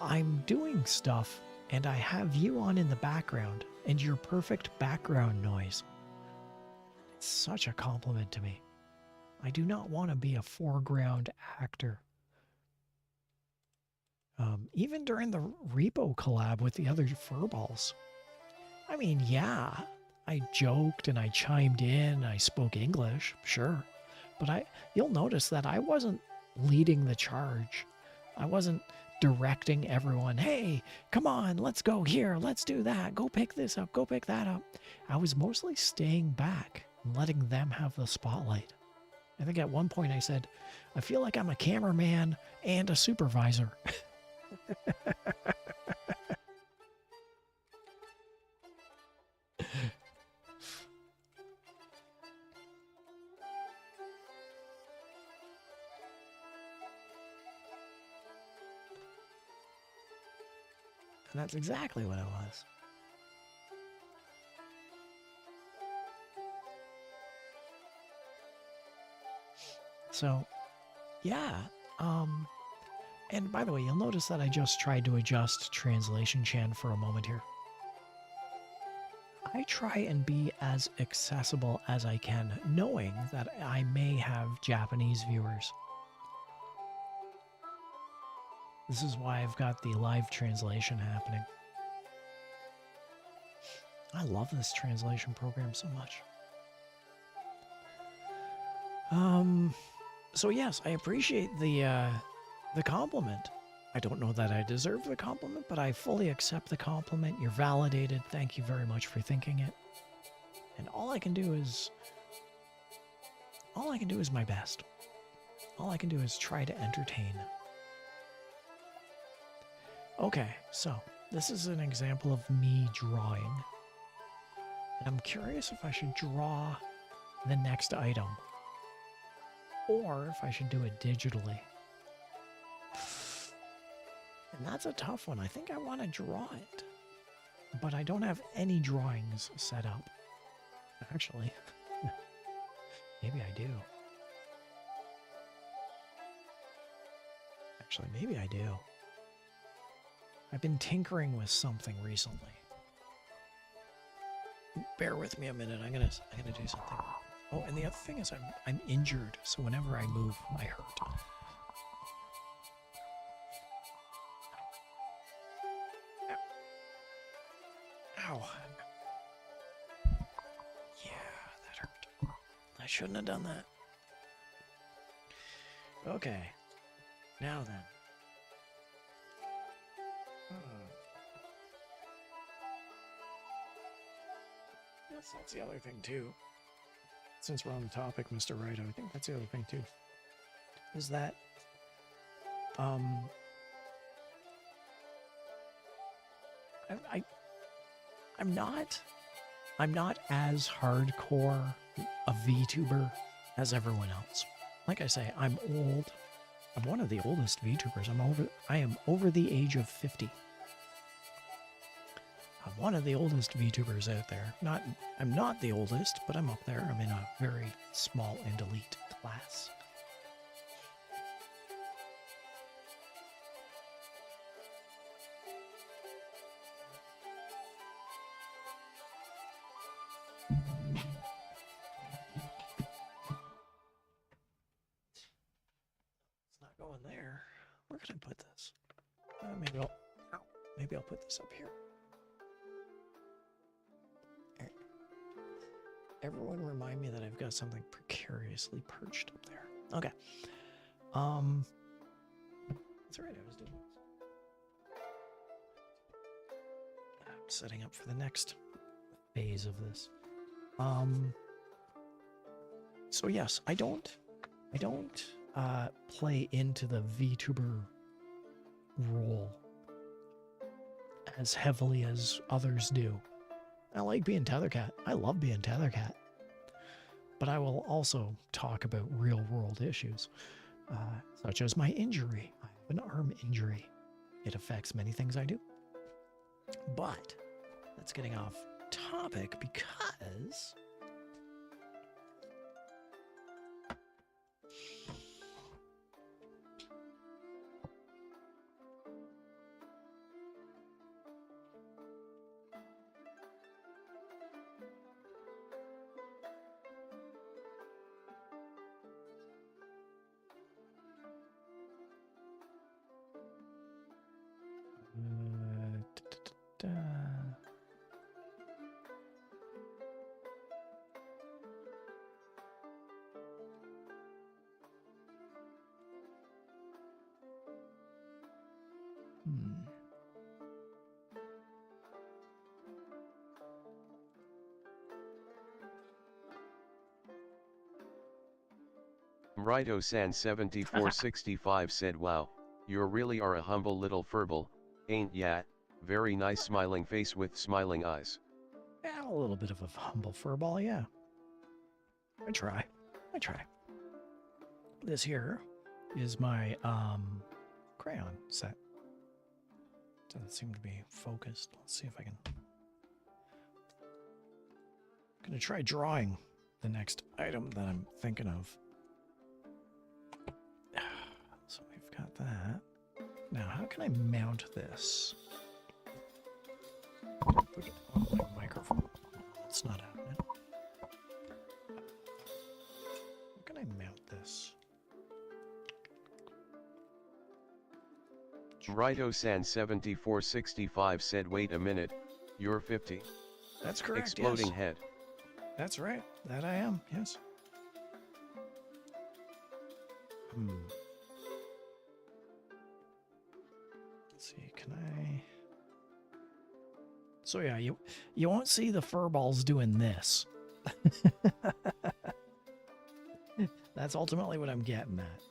I'm doing stuff and I have you on in the background and you're perfect background noise. It's such a compliment to me. I do not want to be a foreground actor. Even during the R.E.P.O collab with the other furballs. I mean, yeah, I joked and I chimed in, I spoke English, sure. But you'll notice that I wasn't leading the charge. I wasn't directing everyone, hey, come on, let's go here, let's do that, go pick this up, go pick that up. I was mostly staying back and letting them have the spotlight. I think at one point I said, I feel like I'm a cameraman and a supervisor. And that's exactly what it was. So, yeah. And by the way, you'll notice that I just tried to adjust translation chan for a moment here. I try and be as accessible as I can, knowing that I may have Japanese viewers. This is why I've got the live translation happening. I love this translation program so much. So yes, I appreciate the compliment. I don't know that I deserve the compliment, but I fully accept the compliment. You're validated. Thank you very much for thinking it. And all I can do is my best. All I can do is try to entertain. Okay, so this is an example of me drawing. And I'm curious if I should draw the next item, or if I should do it digitally. And that's a tough one. I think I want to draw it, but I don't have any drawings set up. Actually, maybe I do. Actually, maybe I do. I've been tinkering with something recently. Bear with me a minute. I'm gonna do something. Oh, and the other thing is I'm injured, so whenever I move, I hurt. Ow. Yeah, that hurt. I shouldn't have done that. Okay. Now then. Yes, that's the other thing too. Since we're on the topic, Mr. Righto, I think that's the other thing too. Is that I'm not as hardcore a VTuber as everyone else. Like I say, I'm old. I'm one of the oldest VTubers. I am over the age of 50. I'm one of the oldest VTubers out there. I'm not the oldest, but I'm up there. I'm in a very small and elite class. It's not going there. Where can I put this? Maybe I'll put this up here. Everyone remind me that I've got something precariously perched up there. Okay. That's right, I was doing this. I'm setting up for the next phase of this. So yes, I don't play into the VTuber role as heavily as others do. I like being Tethercat. I love being Tethercat. But I will also talk about real world issues, such as my injury. I have an arm injury. It affects many things I do. But that's getting off topic because Righto-san7465 said, "Wow, you really are a humble little furball, ain't ya? Very nice smiling face with smiling eyes." Yeah, a little bit of a humble furball, yeah. I try. This here is my crayon set. Doesn't seem to be focused. Let's see if I can. I'm gonna try drawing the next item that I'm thinking of. So we've got that. Now, how can I mount this? Put it on my microphone. It's not happening. How can I mount this? Righto-san7465 said, "Wait a minute, you're 50? That's correct. Exploding Yes. head. That's right. That I am. Yes. Let's see. Can I? So yeah, you won't see the furballs doing this. That's ultimately what I'm getting at.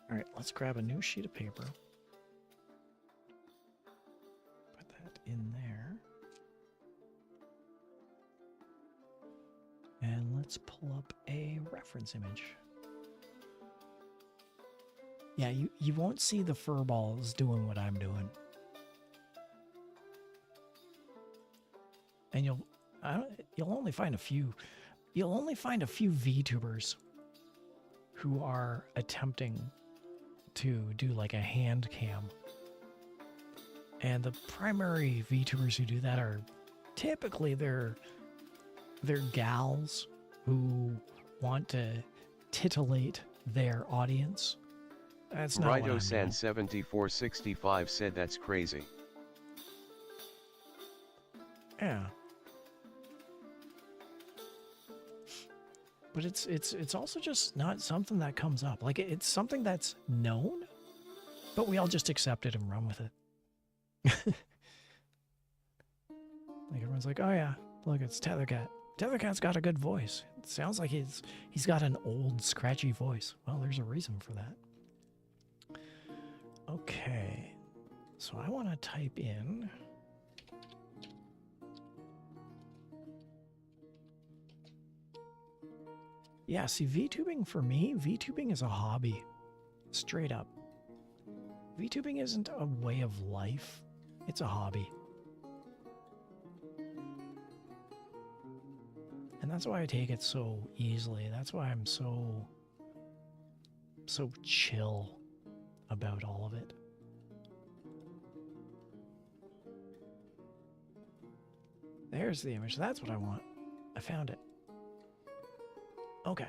All right, let's grab a new sheet of paper. Put that in there. And let's pull up a reference image. Yeah, you won't see the furballs doing what I'm doing. And you'll only find a few VTubers who are attempting to do like a hand cam. And the primary VTubers who do that are typically they're gals who want to titillate their audience. That's not what I'm doing. Rido-san7465 said that's crazy. Yeah. But it's also just not something that comes up. Like it's something that's known, but we all just accept it and run with it. Like everyone's like, oh yeah, look, it's Tethercat. Tethercat's got a good voice. It sounds like he's got an old scratchy voice. Well, there's a reason for that. Okay, so I want to type in. Yeah, see, VTubing for me, VTubing is a hobby. Straight up. VTubing isn't a way of life. It's a hobby. And that's why I take it so easily. That's why I'm so chill about all of it. There's the image. That's what I want. I found it. Okay.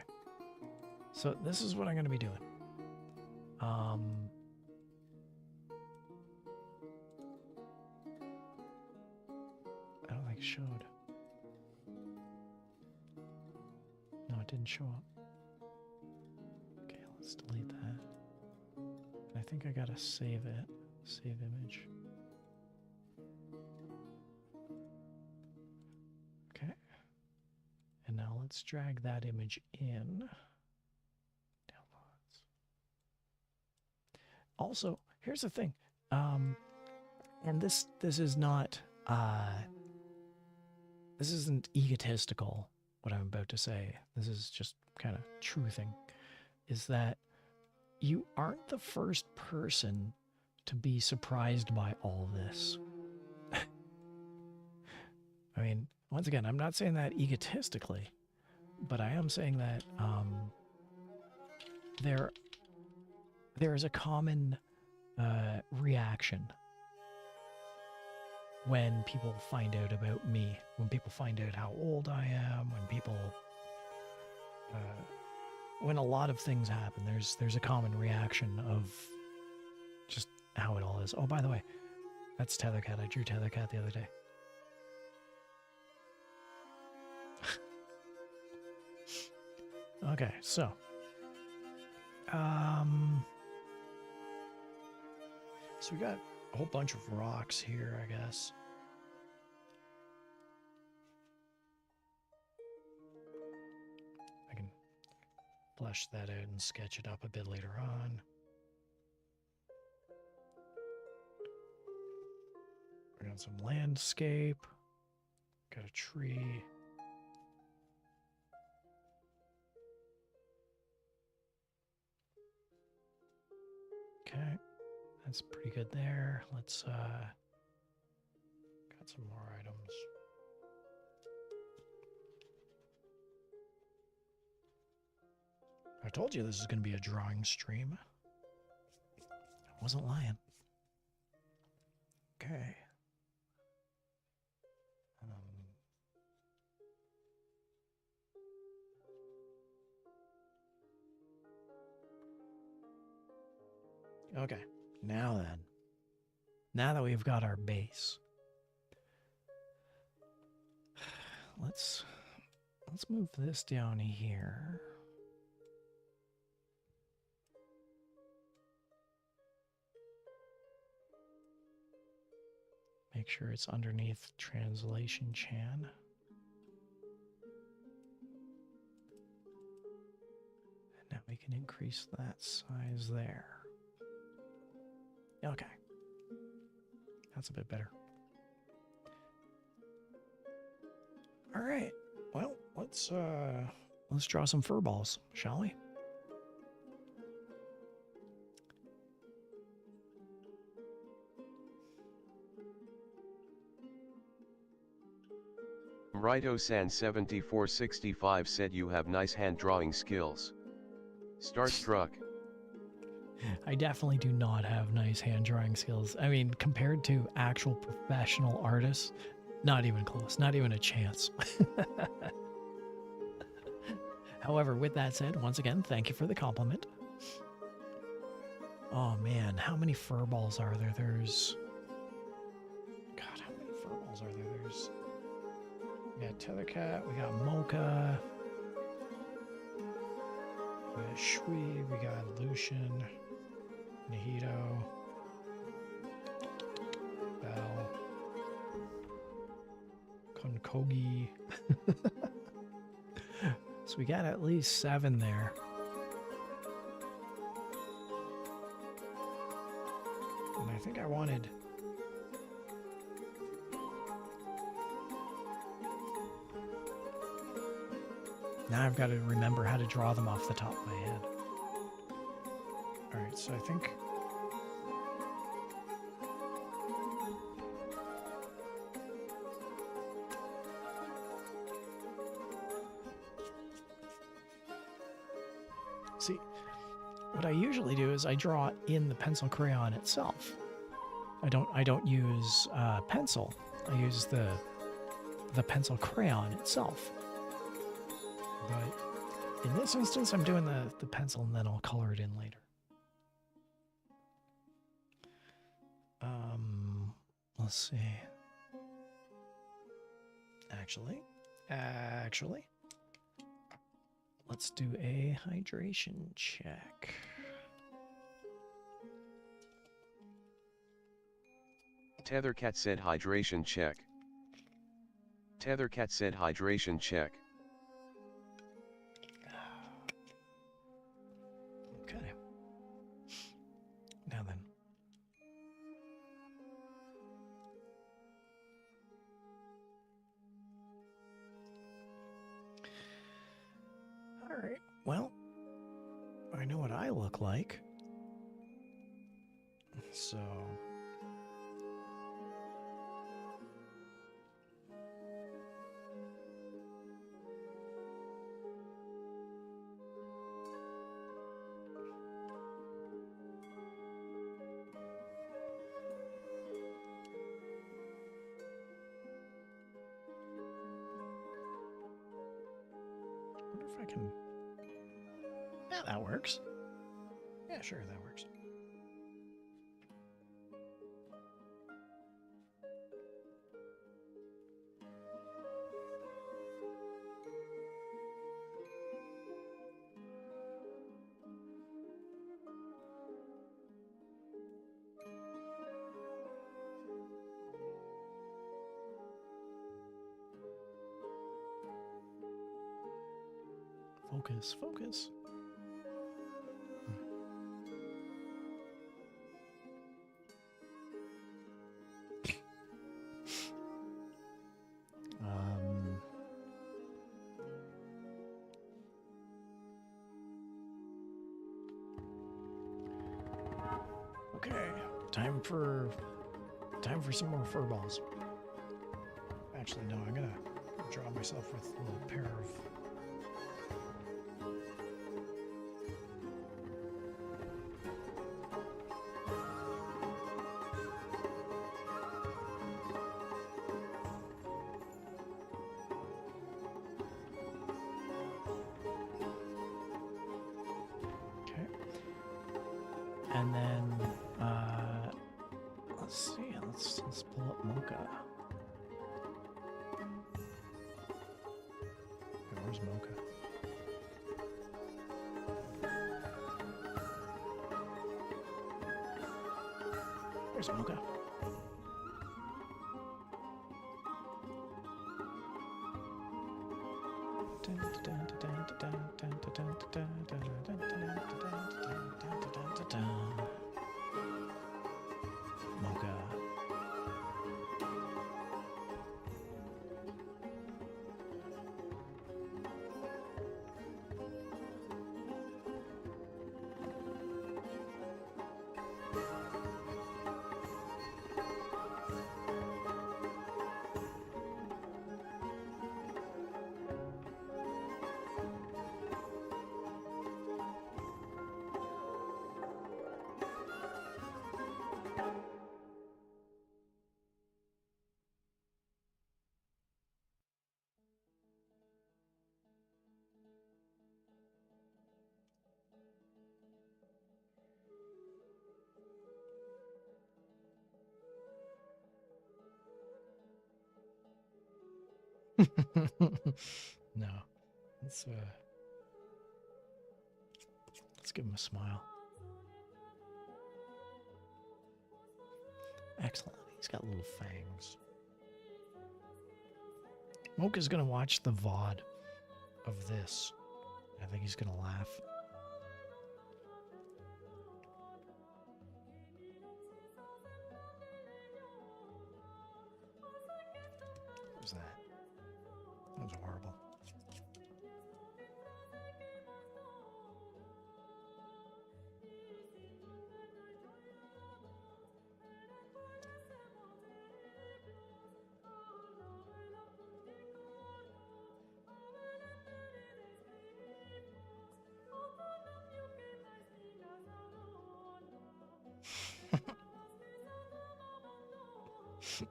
So this is what I'm going to be doing. I don't think it showed. No, it didn't show up. Okay, let's delete that. I think I got to save it. Save image. Okay. And now let's drag that image in. Downloads. Also, here's the thing. And this is not this isn't egotistical, what I'm about to say. This is just kind of truthing. Is that you aren't the first person to be surprised by all this. I mean, once again, I'm not saying that egotistically, but I am saying that there is a common reaction when people find out about me, when people find out how old I am, when people, when a lot of things happen, there's a common reaction of just how it all is. Oh, by the way, that's Tethercat. I drew Tethercat the other day. Okay, so we got a whole bunch of rocks here, I guess. I can flesh that out and sketch it up a bit later on. We got some landscape. Got a tree. Okay, that's pretty good there. Let's, got some more items. I told you this is going to be a drawing stream. I wasn't lying. Okay. Okay, now then. Now that we've got our base, let's move this down here. Make sure it's underneath translation chan. And now we can increase that size there. Okay. That's a bit better. All right. Well, let's draw some fur balls, shall we? Rito-san7465 said you have nice hand drawing skills. Starstruck. I definitely do not have nice hand drawing skills. I mean, compared to actual professional artists, not even close, not even a chance. However, with that said, once again, thank you for the compliment. Oh man, how many fur balls are there? There's... God, how many fur balls are there? There's... We got Tethercat, we got Mocha, we got Shui, we got Lucian, Nihito, Bell, Konkogi. So we got at least 7 there. And I think I wanted... Now I've got to remember how to draw them off the top of my head. Alright, so I think... See, what I usually do is I draw in the pencil crayon itself. I don't use pencil. I use the pencil crayon itself. But in this instance, I'm doing the pencil and then I'll color it in later. Let's see. Actually, let's do a hydration check. Tethercat said hydration check. Tethercat said hydration check. Okay. Now then. All right. Well, I know what I look like. So... I can... Yeah, that works. Yeah, sure, that works. Focus, focus. Okay, time for some more fur balls. Actually, no, I'm gonna draw myself with a little pair of... And then, let's see, let's pull up Mocha. Where's Mocha? Where's Mocha? Mocha. No. Let's give him a smile. Excellent. He's got little fangs. Mocha's gonna watch the VOD of this. I think he's gonna laugh. What was that? That was horrible.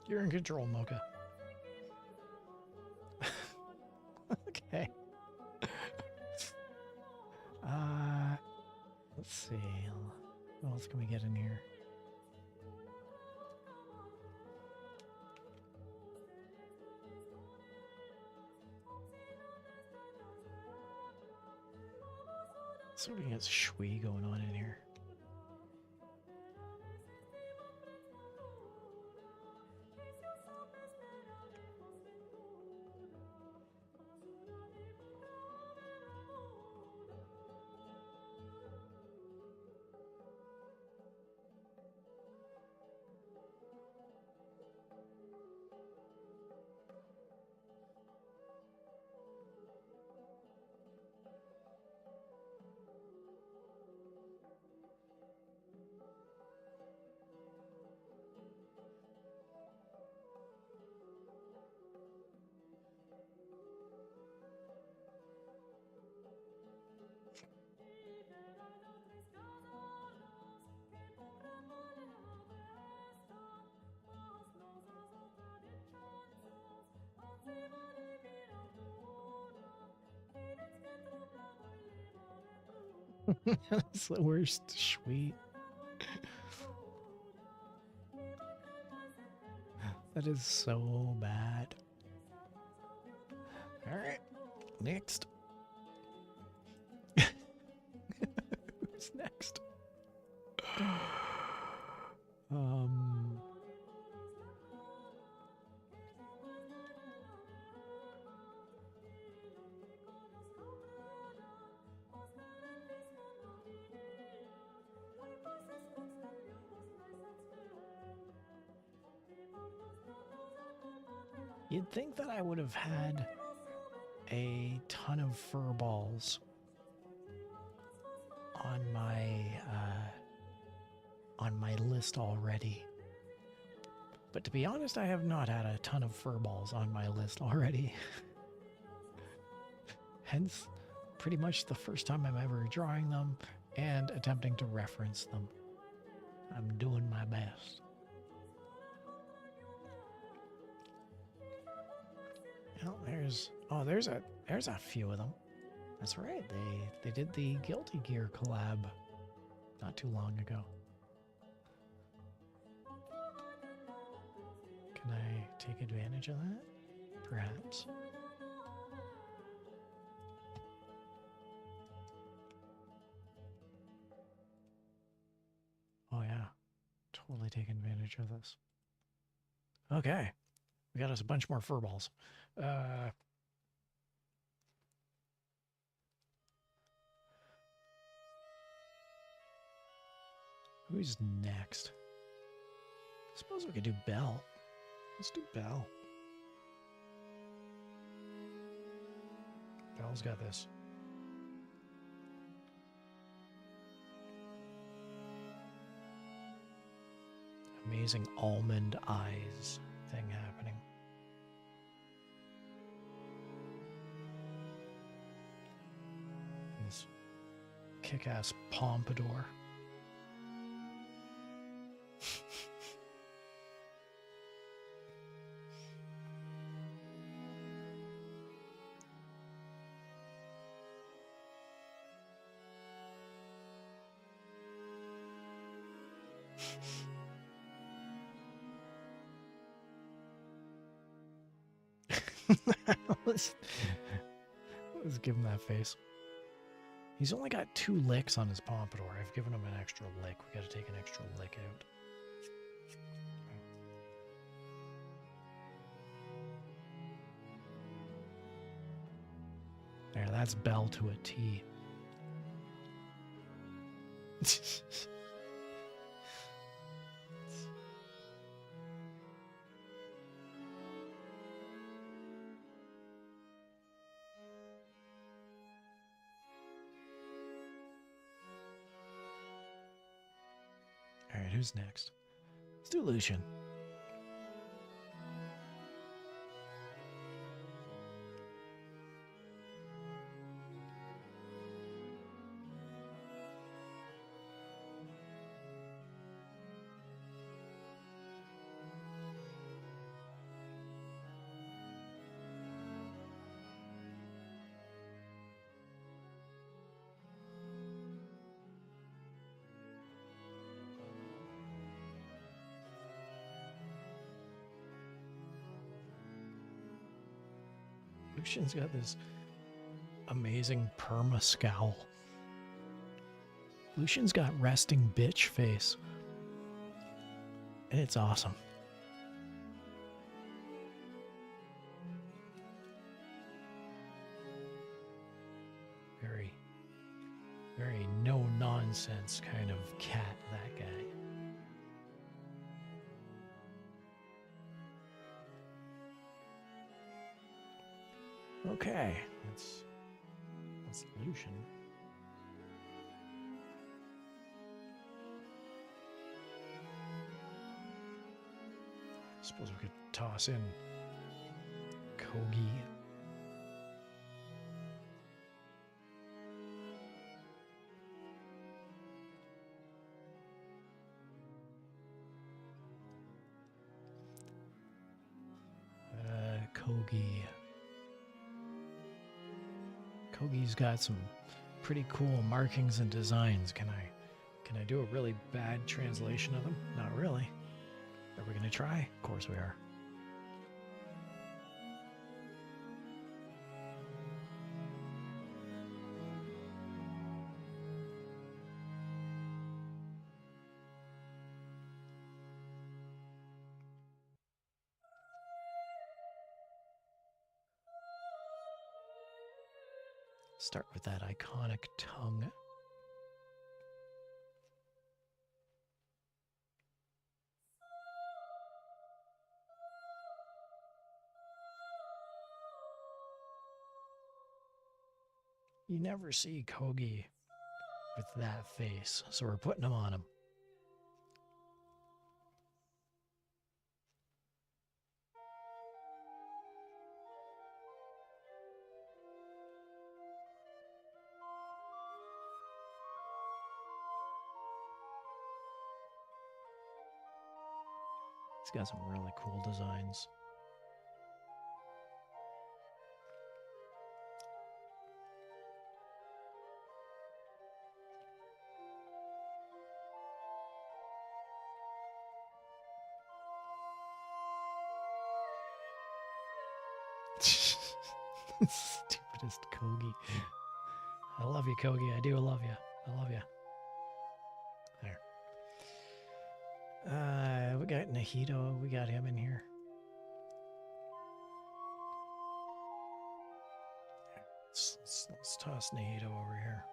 You're in control, Mocha. Okay. Let's see. What else can we get in here? So we got Shui going on in here. That's the worst. Sweet. That is so bad. All right, next. Who's next? You'd think that I would have had a ton of fur balls on my list already. But to be honest, I have not had a ton of fur balls on my list already. Hence, pretty much the first time I'm ever drawing them and attempting to reference them. I'm doing my best. Well, there's a few of them. That's right. They did the Guilty Gear collab not too long ago. Can I take advantage of that? Perhaps. take advantage of this. Okay. We got us a bunch more furballs. Who's next? I suppose we could do Belle. Let's do Belle. Belle's got this. Amazing almond eyes thing happening. This kick-ass pompadour. let's give him that face. He's only got 2 licks on his pompadour. I've given him an extra lick. We got to take an extra lick out. There, that's Belle to a T. Alright, who's next? Let's do Lucian. Lucian's got this amazing perma scowl. Lucian's got resting bitch face. And it's awesome. Very, very no nonsense kind of cat, that guy. Okay, that's Lucian. Suppose we could toss in Kogi. Kogi. Kogi's got some pretty cool markings and designs. Can I do a really bad translation of them? Not really. Are we gonna try? Of course we are. Start with that iconic tongue. You never see Kogi with that face, so we're putting him on him. He's got some really cool designs. Stupidest Kogi. I love you, Kogi. I do love you. I love you. There. We got Nahito. We got him in here. Let's toss Nahito over here.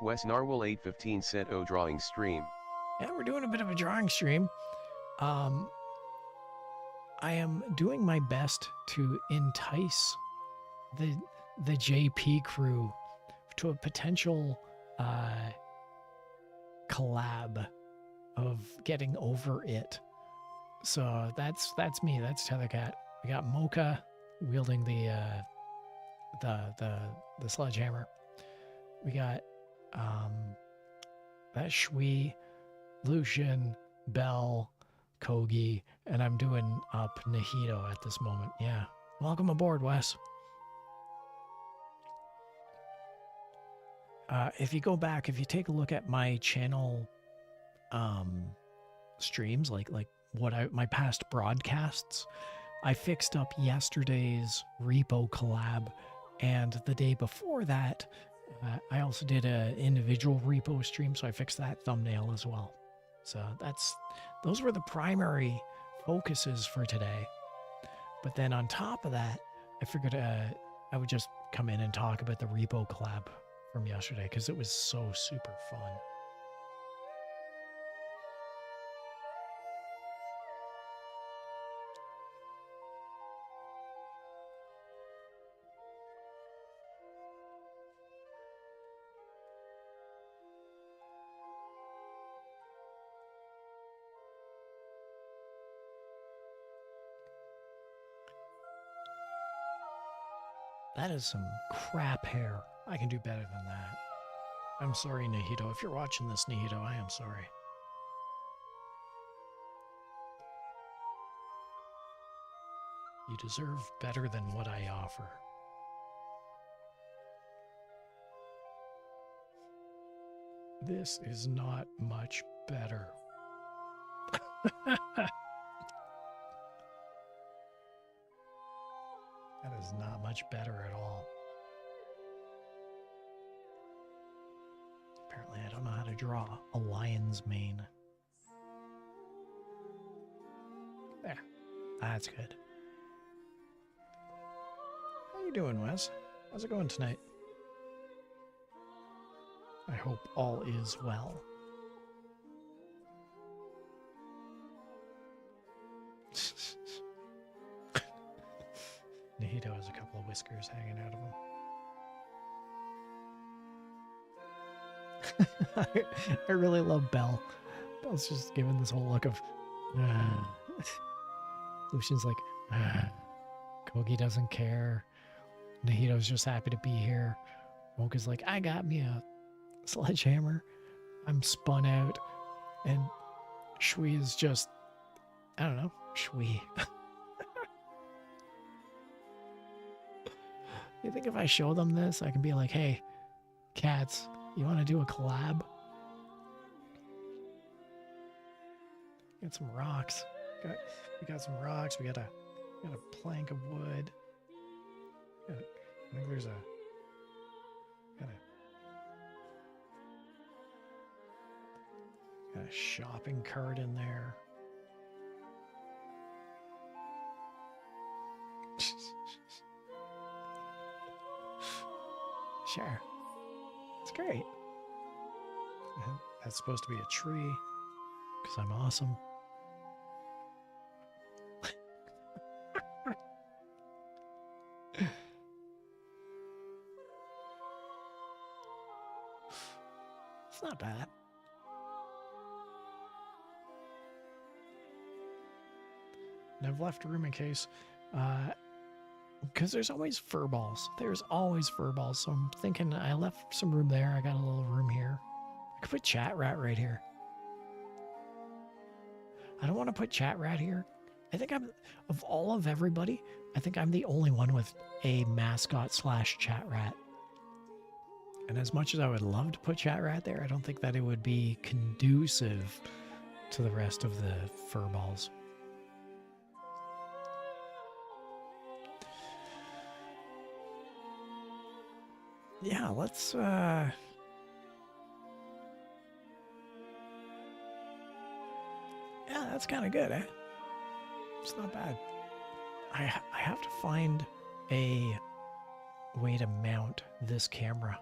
Wes Narwhal 815 said, "Oh, drawing stream." Yeah, we're doing a bit of a drawing stream. I am doing my best to entice the JP crew to a potential collab of getting over it. So that's me. That's Tethercat. We got Mocha wielding the sledgehammer. We got that Shui, Lucian, Bell, Kogi, and I'm doing up Nahito at this moment. Yeah. Welcome aboard, Wes. If you go back, if you take a look at my channel streams, like my past broadcasts, I fixed up yesterday's R.E.P.O collab, and the day before that, I also did an individual R.E.P.O stream, so I fixed that thumbnail as well. So those were the primary focuses for today. But then on top of that, I figured I would just come in and talk about the R.E.P.O collab from yesterday because it was so super fun. That is some crap hair. I can do better than that. I'm sorry, Nahito. If you're watching this, Nahito, I am sorry. You deserve better than what I offer. This is not much better. That is not much better at all. Apparently, I don't know how to draw a lion's mane. There. That's good. How you doing, Wes? How's it going tonight? I hope all is well. Nahito has a couple of whiskers hanging out of him. I really love Belle. Belle's just giving this whole look of... Lucian's like... Kogi doesn't care. Nahito's just happy to be here. Mocha's like, I got me a sledgehammer. I'm spun out. And Shui is just... I don't know. Shui. You think if I show them this, I can be like, hey, cats, you want to do a collab? Get some rocks. We got some rocks. We got a plank of wood. I think there's got a shopping cart in there. Sure. It's great. That's supposed to be a tree because I'm awesome. It's not bad. And I've left a room in case Because there's always furballs. There's always furballs. So I'm thinking I left some room there. I got a little room here. I could put Chat Rat right here. I don't want to put Chat Rat here. I think I'm, of all of everybody, I think I'm the only one with a mascot / Chat Rat. And as much as I would love to put Chat Rat there, I don't think that it would be conducive to the rest of the furballs. Yeah, let's yeah, that's kind of good, eh? It's not bad. I have to find a way to mount this camera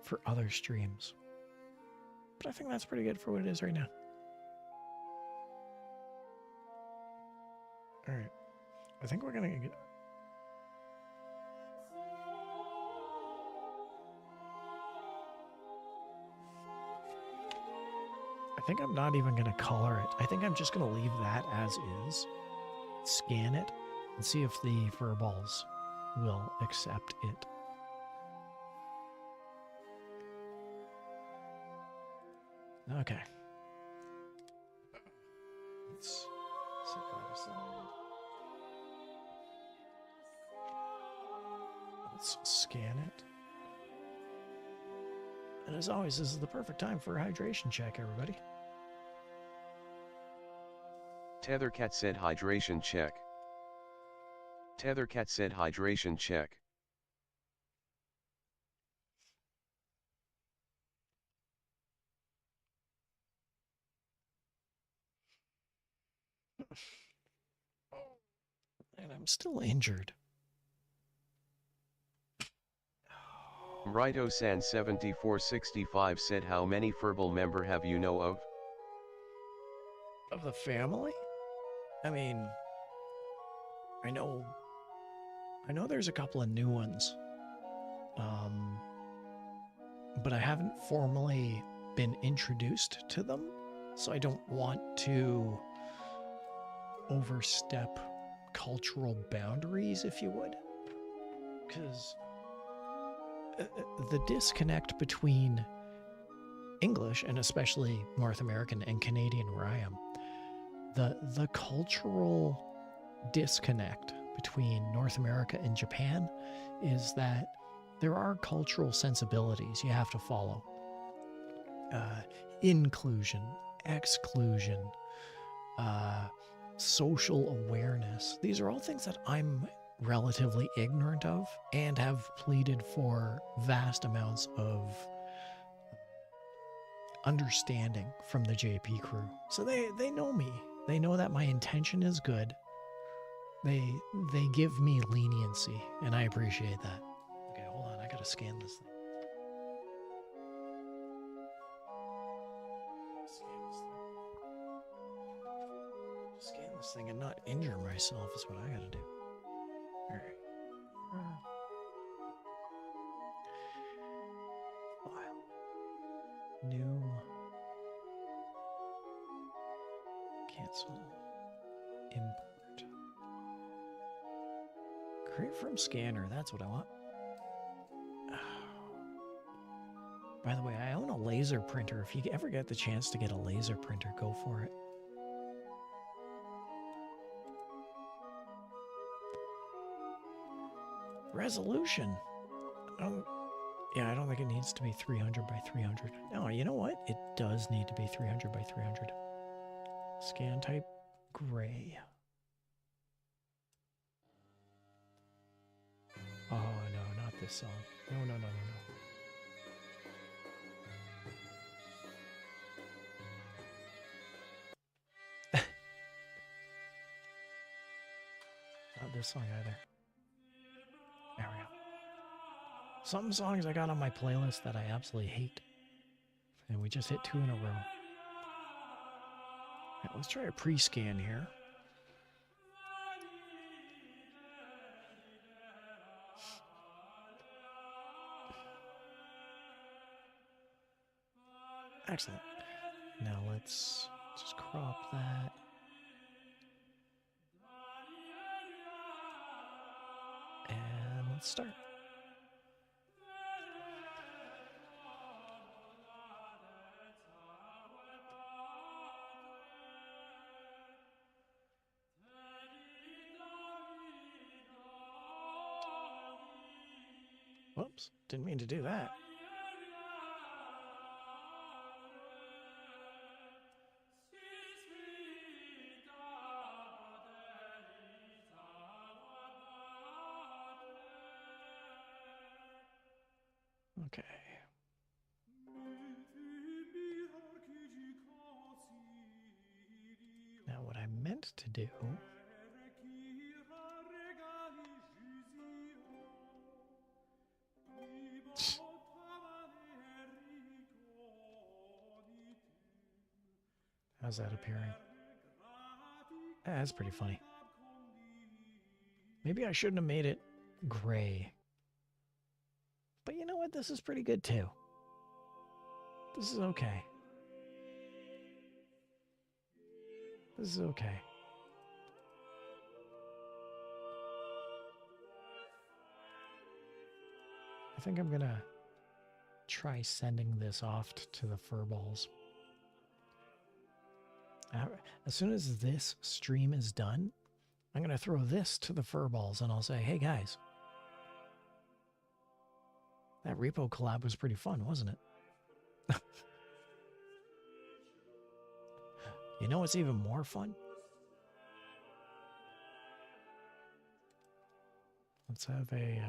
for other streams. But I think that's pretty good for what it is right now. All right. I think we're going to get... I think I'm not even going to color it. I think I'm just going to leave that as is, scan it, and see if the furballs will accept it. Okay. Let's set that aside. Let's scan it. And as always, this is the perfect time for a hydration check, everybody. Tethercat said hydration check. Tethercat said hydration check. And I'm still injured. Rito-san 7465 said how many furball member have you know of? Of the family? I mean, I know there's a couple of new ones. But I haven't formally been introduced to them, so I don't want to overstep cultural boundaries, if you would. Because the disconnect between English, and especially North American and Canadian where I am, the cultural disconnect between North America and Japan is that there are cultural sensibilities you have to follow. Inclusion, exclusion, social awareness. These are all things that I'm relatively ignorant of and have pleaded for vast amounts of understanding from the JP crew. So they know me. They know that my intention is good. They give me leniency, and I appreciate that. Okay, hold on. I gotta scan this thing. Scan this thing and not injure myself is what I gotta do. All right. File. New. Cancel. Import. Create from scanner. That's what I want. By the way, I own a laser printer. If you ever get the chance to get a laser printer, go for it. Resolution. Yeah, I don't think it needs to be 300 by 300. No, you know what? It does need to be 300 by 300. Scan type gray. Oh, no, not this song. No, no, no, no, no. Not this song either. There we go. Some songs I got on my playlist that I absolutely hate. And we just hit 2 in a row. Right, let's try a pre-scan here. Excellent. Now let's just crop that. And let's start. Whoops, didn't mean to do that. Okay. Now what I meant to do how's that appearing? That's pretty funny. Maybe I shouldn't have made it gray. But you know what? This is pretty good too. This is okay. This is okay. I think I'm gonna try sending this off to the furballs. As soon as this stream is done, I'm gonna throw this to the furballs and I'll say, hey guys, that R.E.P.O collab was pretty fun, wasn't it? You know what's even more fun? Let's have a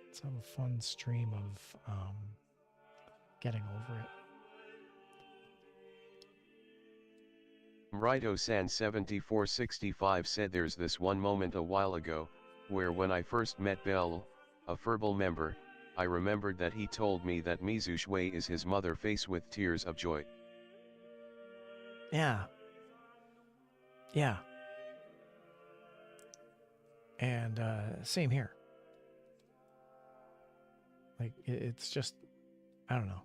let's have a fun stream of getting over it. Rito-san7465 said there's this one moment a while ago, where when I first met Bell, a furball member, I remembered that he told me that Mizu Shui is his mother face with tears of joy. Yeah. Yeah. And same here. Like, it's just, I don't know.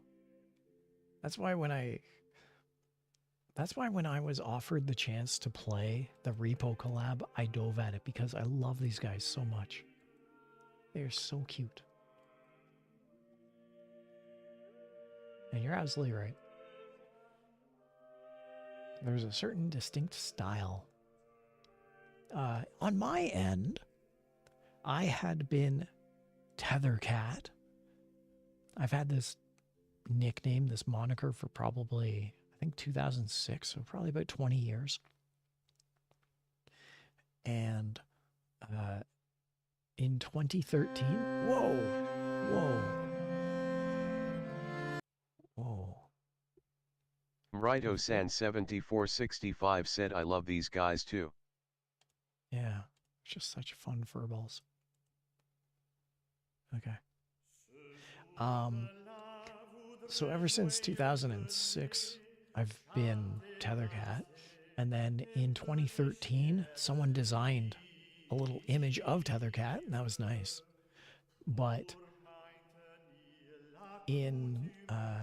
That's why when I was offered the chance to play the R.E.P.O collab, I dove at it because I love these guys so much. They're so cute. And you're absolutely right. There's a certain distinct style. On my end, I had been Tethercat. I've had this nickname, this moniker for probably, I think 2006, so probably about 20 years. And in 2013, whoa. Rito-san7465 said I love these guys too. Yeah, it's just such fun furballs. Okay. So ever since 2006, I've been Tethercat. And then in 2013, someone designed a little image of Tethercat, and that was nice. But in, I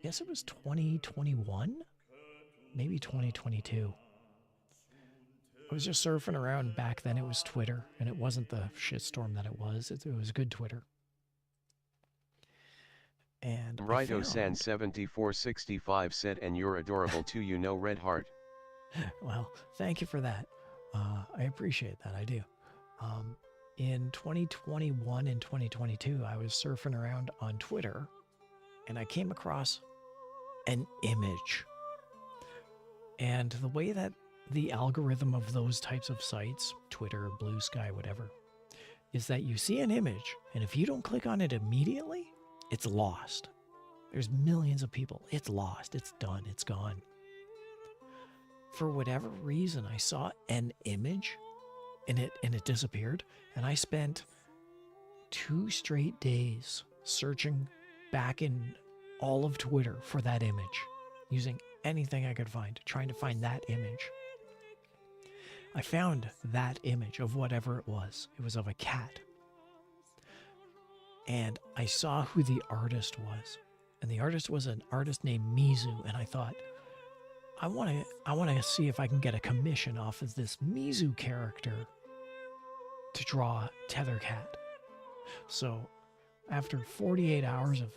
guess it was 2021, maybe 2022. I was just surfing around. Back then it was Twitter, and it wasn't the shitstorm that it was. It was good Twitter. And Rito-san7465 said, and you're adorable too, you know, Red Heart. Well, thank you for that. I appreciate that, I do. In 2021 and 2022, I was surfing around on Twitter, and I came across an image. And the way that the algorithm of those types of sites, Twitter, Blue Sky, whatever, is that you see an image, and if you don't click on it immediately, it's lost. There's millions of people. It's lost. It's done. It's gone. For whatever reason, I saw an image and it disappeared. And I spent 2 straight days searching back in all of Twitter for that image, using anything I could find, trying to find that image. I found that image of whatever it was. It was of a cat. And I saw who the artist was. And the artist was an artist named Mizu. And I thought, I want to see if I can get a commission off of this Mizu character to draw Tethercat. So after 48 hours of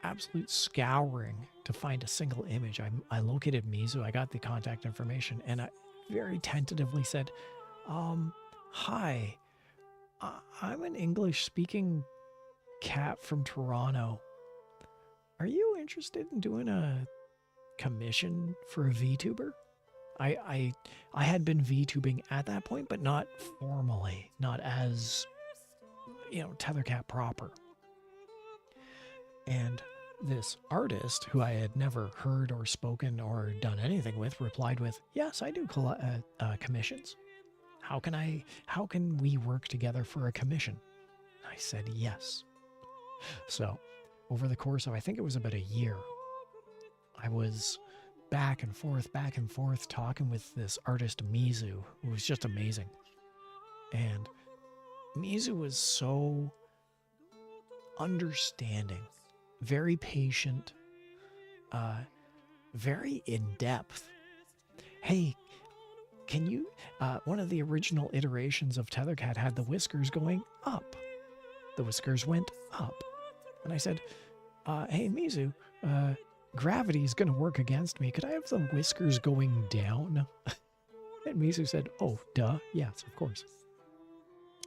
absolute scouring to find a single image, I located Mizu. I got the contact information, and I very tentatively said, hi, I'm an English-speaking cat from Toronto. Are you interested in doing a commission for a VTuber? I had been VTubing at that point, but not formally, not as, Tethercat proper. And this artist, who I had never heard or spoken or done anything with, replied with, yes, I do commissions. How can we work together for a commission? I said yes. So over the course of, I think it was about a year, I was back and forth talking with this artist Mizu, who was just amazing. And Mizu was so understanding, very patient, very in-depth. Hey, can you, one of the original iterations of Tethercat had the whiskers going up. The whiskers went up. And I said, hey, Mizu, gravity's going to work against me. Could I have the whiskers going down? And Mizu said, oh, duh. Yes, of course.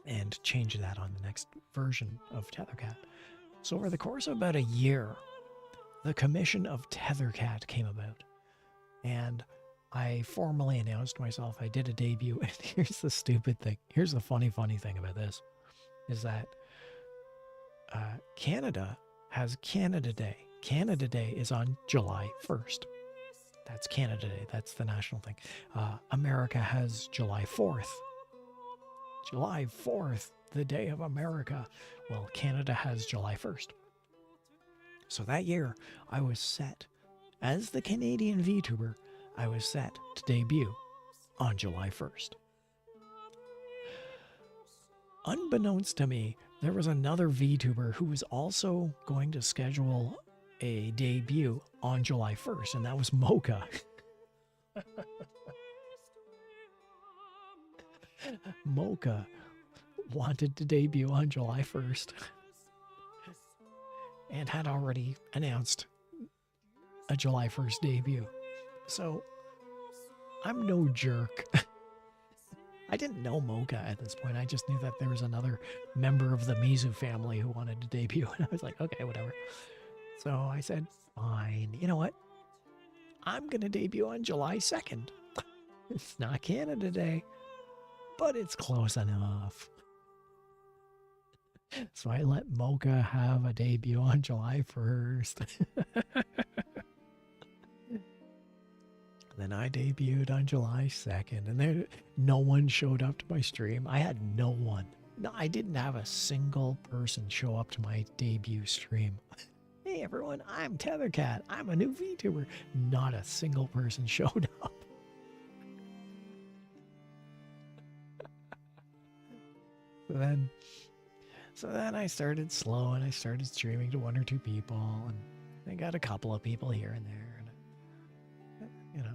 And changed that on the next version of Tethercat. So over the course of about a year, the commission of Tethercat came about. And I formally announced myself. I did a debut. And here's the stupid thing. Here's the funny thing about this. Is that Canada has Canada Day. Canada Day is on July 1st. That's Canada Day. That's the national thing. America has July 4th. July 4th, the day of America. Well, Canada has July 1st. So that year, I was set. As the Canadian VTuber, I was set to debut on July 1st. Unbeknownst to me, there was another VTuber who was also going to schedule a debut on July 1st, and that was Mocha. Mocha wanted to debut on July 1st and had already announced a July 1st debut. So I'm no jerk. I didn't know Mocha at this point. I just knew that there was another member of the Mizu family who wanted to debut. And I was like, okay, whatever. So I said, fine. You know what? I'm going to debut on July 2nd. It's not Canada Day, but it's close enough. So I let Mocha have a debut on July 1st. Then I debuted on July 2nd, and no one showed up to my stream. I had no one. No, I didn't have a single person show up to my debut stream. Hey everyone, I'm Tethercat. I'm a new VTuber. Not a single person showed up. So then I started slow, and I started streaming to 1 or 2 people, and I got a couple of people here and there, and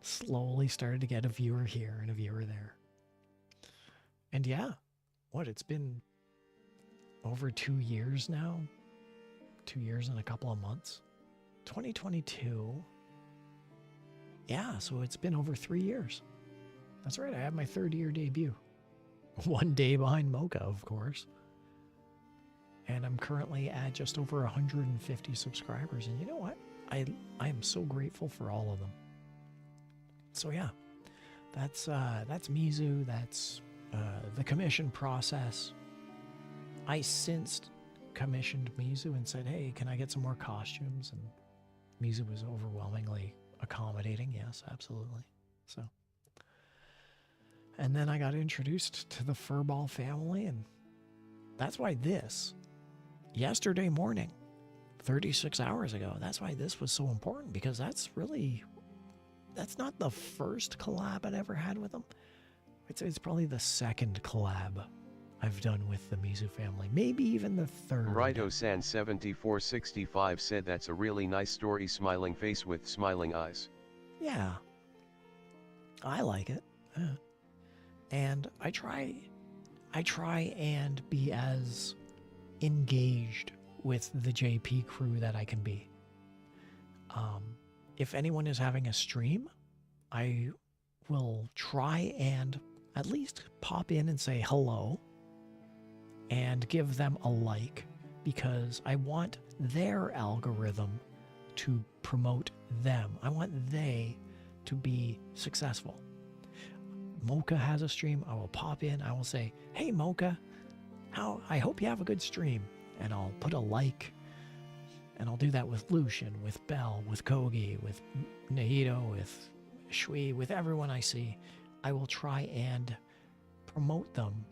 slowly started to get a viewer here and a viewer there. And yeah, it's been over 2 years now. 2 years and a couple of months. 2022. Yeah, so it's been over 3 years. That's right, I had my 3rd year debut. 1 day behind Mocha, of course. And I'm currently at just over 150 subscribers. And you know what? I am so grateful for all of them. So yeah, that's Mizu. That's the commission process. I since commissioned Mizu and said, hey, can I get some more costumes? And Mizu was overwhelmingly accommodating. Yes, absolutely. So, and then I got introduced to the furball family, and that's why yesterday morning, 36 hours ago, that's why this was so important, because that's not the first collab I'd ever had with them. I'd say it's probably the 2nd collab I've done with the Mizu family, maybe even the 3rd. Righto-san 7465 said that's a really nice story, smiling face with smiling eyes. Yeah, I like it. And I try and be as engaged with the JP crew that I can be. If anyone is having a stream, I will try and at least pop in and say hello and give them a like, because I want their algorithm to promote them. I want they to be successful. Mocha has a stream. I will pop in. I will say, hey, Mocha, I hope you have a good stream. And I'll put a like. And I'll do that with Lucian, with Bell, with Kogi, with Nahito, with Shui, with everyone I see. I will try and promote them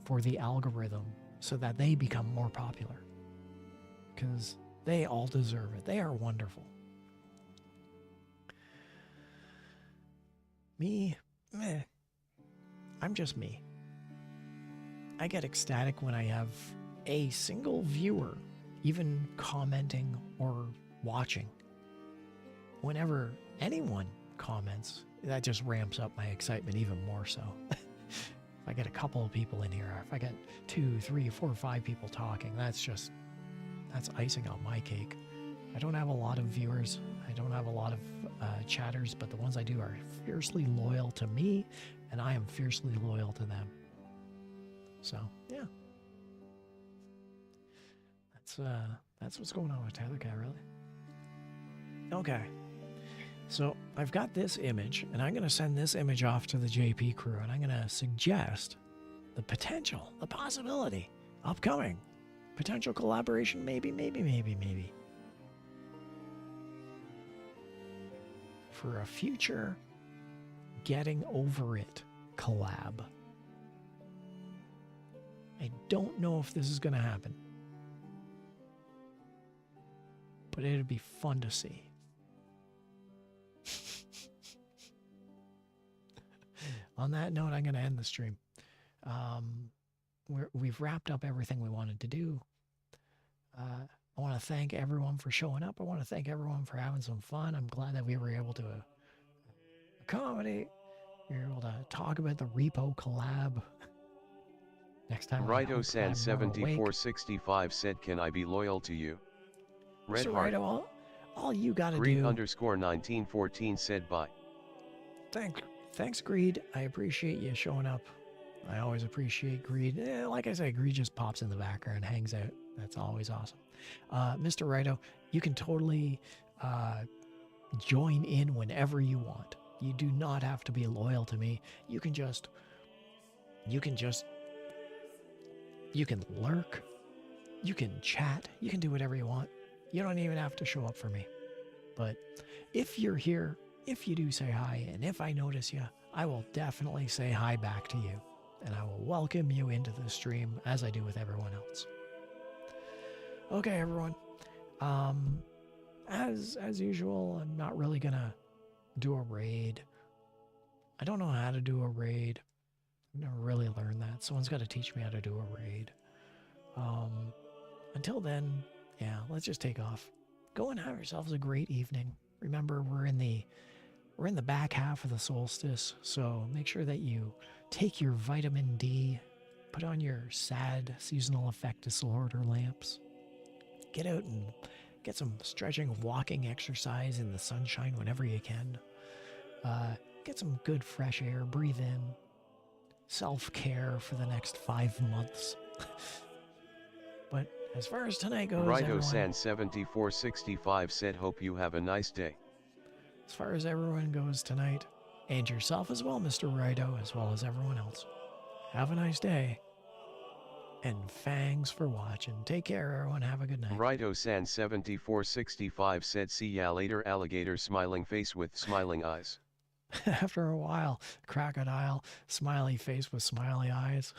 for the algorithm so that they become more popular. Because they all deserve it. They are wonderful. Me, meh. I'm just me. I get ecstatic when I have a single viewer even commenting or watching. Whenever anyone comments, that just ramps up my excitement even more so. If I get a couple of people in here, if I get 2, 3, 4, 5 people talking, that's icing on my cake. I don't have a lot of viewers. I don't have a lot of chatters, but the ones I do are fiercely loyal to me, and I am fiercely loyal to them. So, yeah. That's what's going on with Tethercat, really. Okay. So, I've got this image, and I'm going to send this image off to the JP crew, and I'm going to suggest the potential, the possibility, upcoming, potential collaboration, maybe. For a future Getting Over It collab. I don't know if this is going to happen, but it'd be fun to see. On that note, I'm going to end the stream. We've wrapped up everything we wanted to do. I want to thank everyone for showing up. I want to thank everyone for having some fun. I'm glad that we were able to accommodate. We were able to talk about the R.E.P.O. collab. Next time, Rito-san7465 said, "Can I be loyal to you?" Red so heart. Rito, all you gotta Greed do. _1914 said bye. Thanks, Greed. I appreciate you showing up. I always appreciate Greed. Like I said, Greed just pops in the background and hangs out. That's always awesome. Mr. Rito, you can totally join in whenever you want. You do not have to be loyal to me. You can lurk. You can chat. You can do whatever you want. You don't even have to show up for me. But if you're here, if you do say hi, and if I notice you, I will definitely say hi back to you. And I will welcome you into the stream as I do with everyone else. Okay, everyone. As usual, I'm not really gonna do a raid. I don't know how to do a raid. I've never really learned that. Someone's got to teach me how to do a raid. Until then, yeah, let's just take off. Go and have yourselves a great evening. Remember, we're in the back half of the solstice, so make sure that you take your vitamin D, put on your sad seasonal effect disorder lamps, get out and get some stretching, walking exercise in the sunshine whenever you can. Get some good fresh air, breathe in. Self-care for the next 5 months. But as far as tonight goes, Rito-san7465 said, "Hope you have a nice day." As far as everyone goes tonight, and yourself as well, Mr. Rito, as well as everyone else, have a nice day. And thanks for watching. Take care, everyone. Have a good night. Rito-san7465 said, "See ya later, alligator," smiling face with smiling eyes. After a while, crocodile, smiley face with smiley eyes.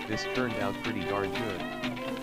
This turned out pretty darn good.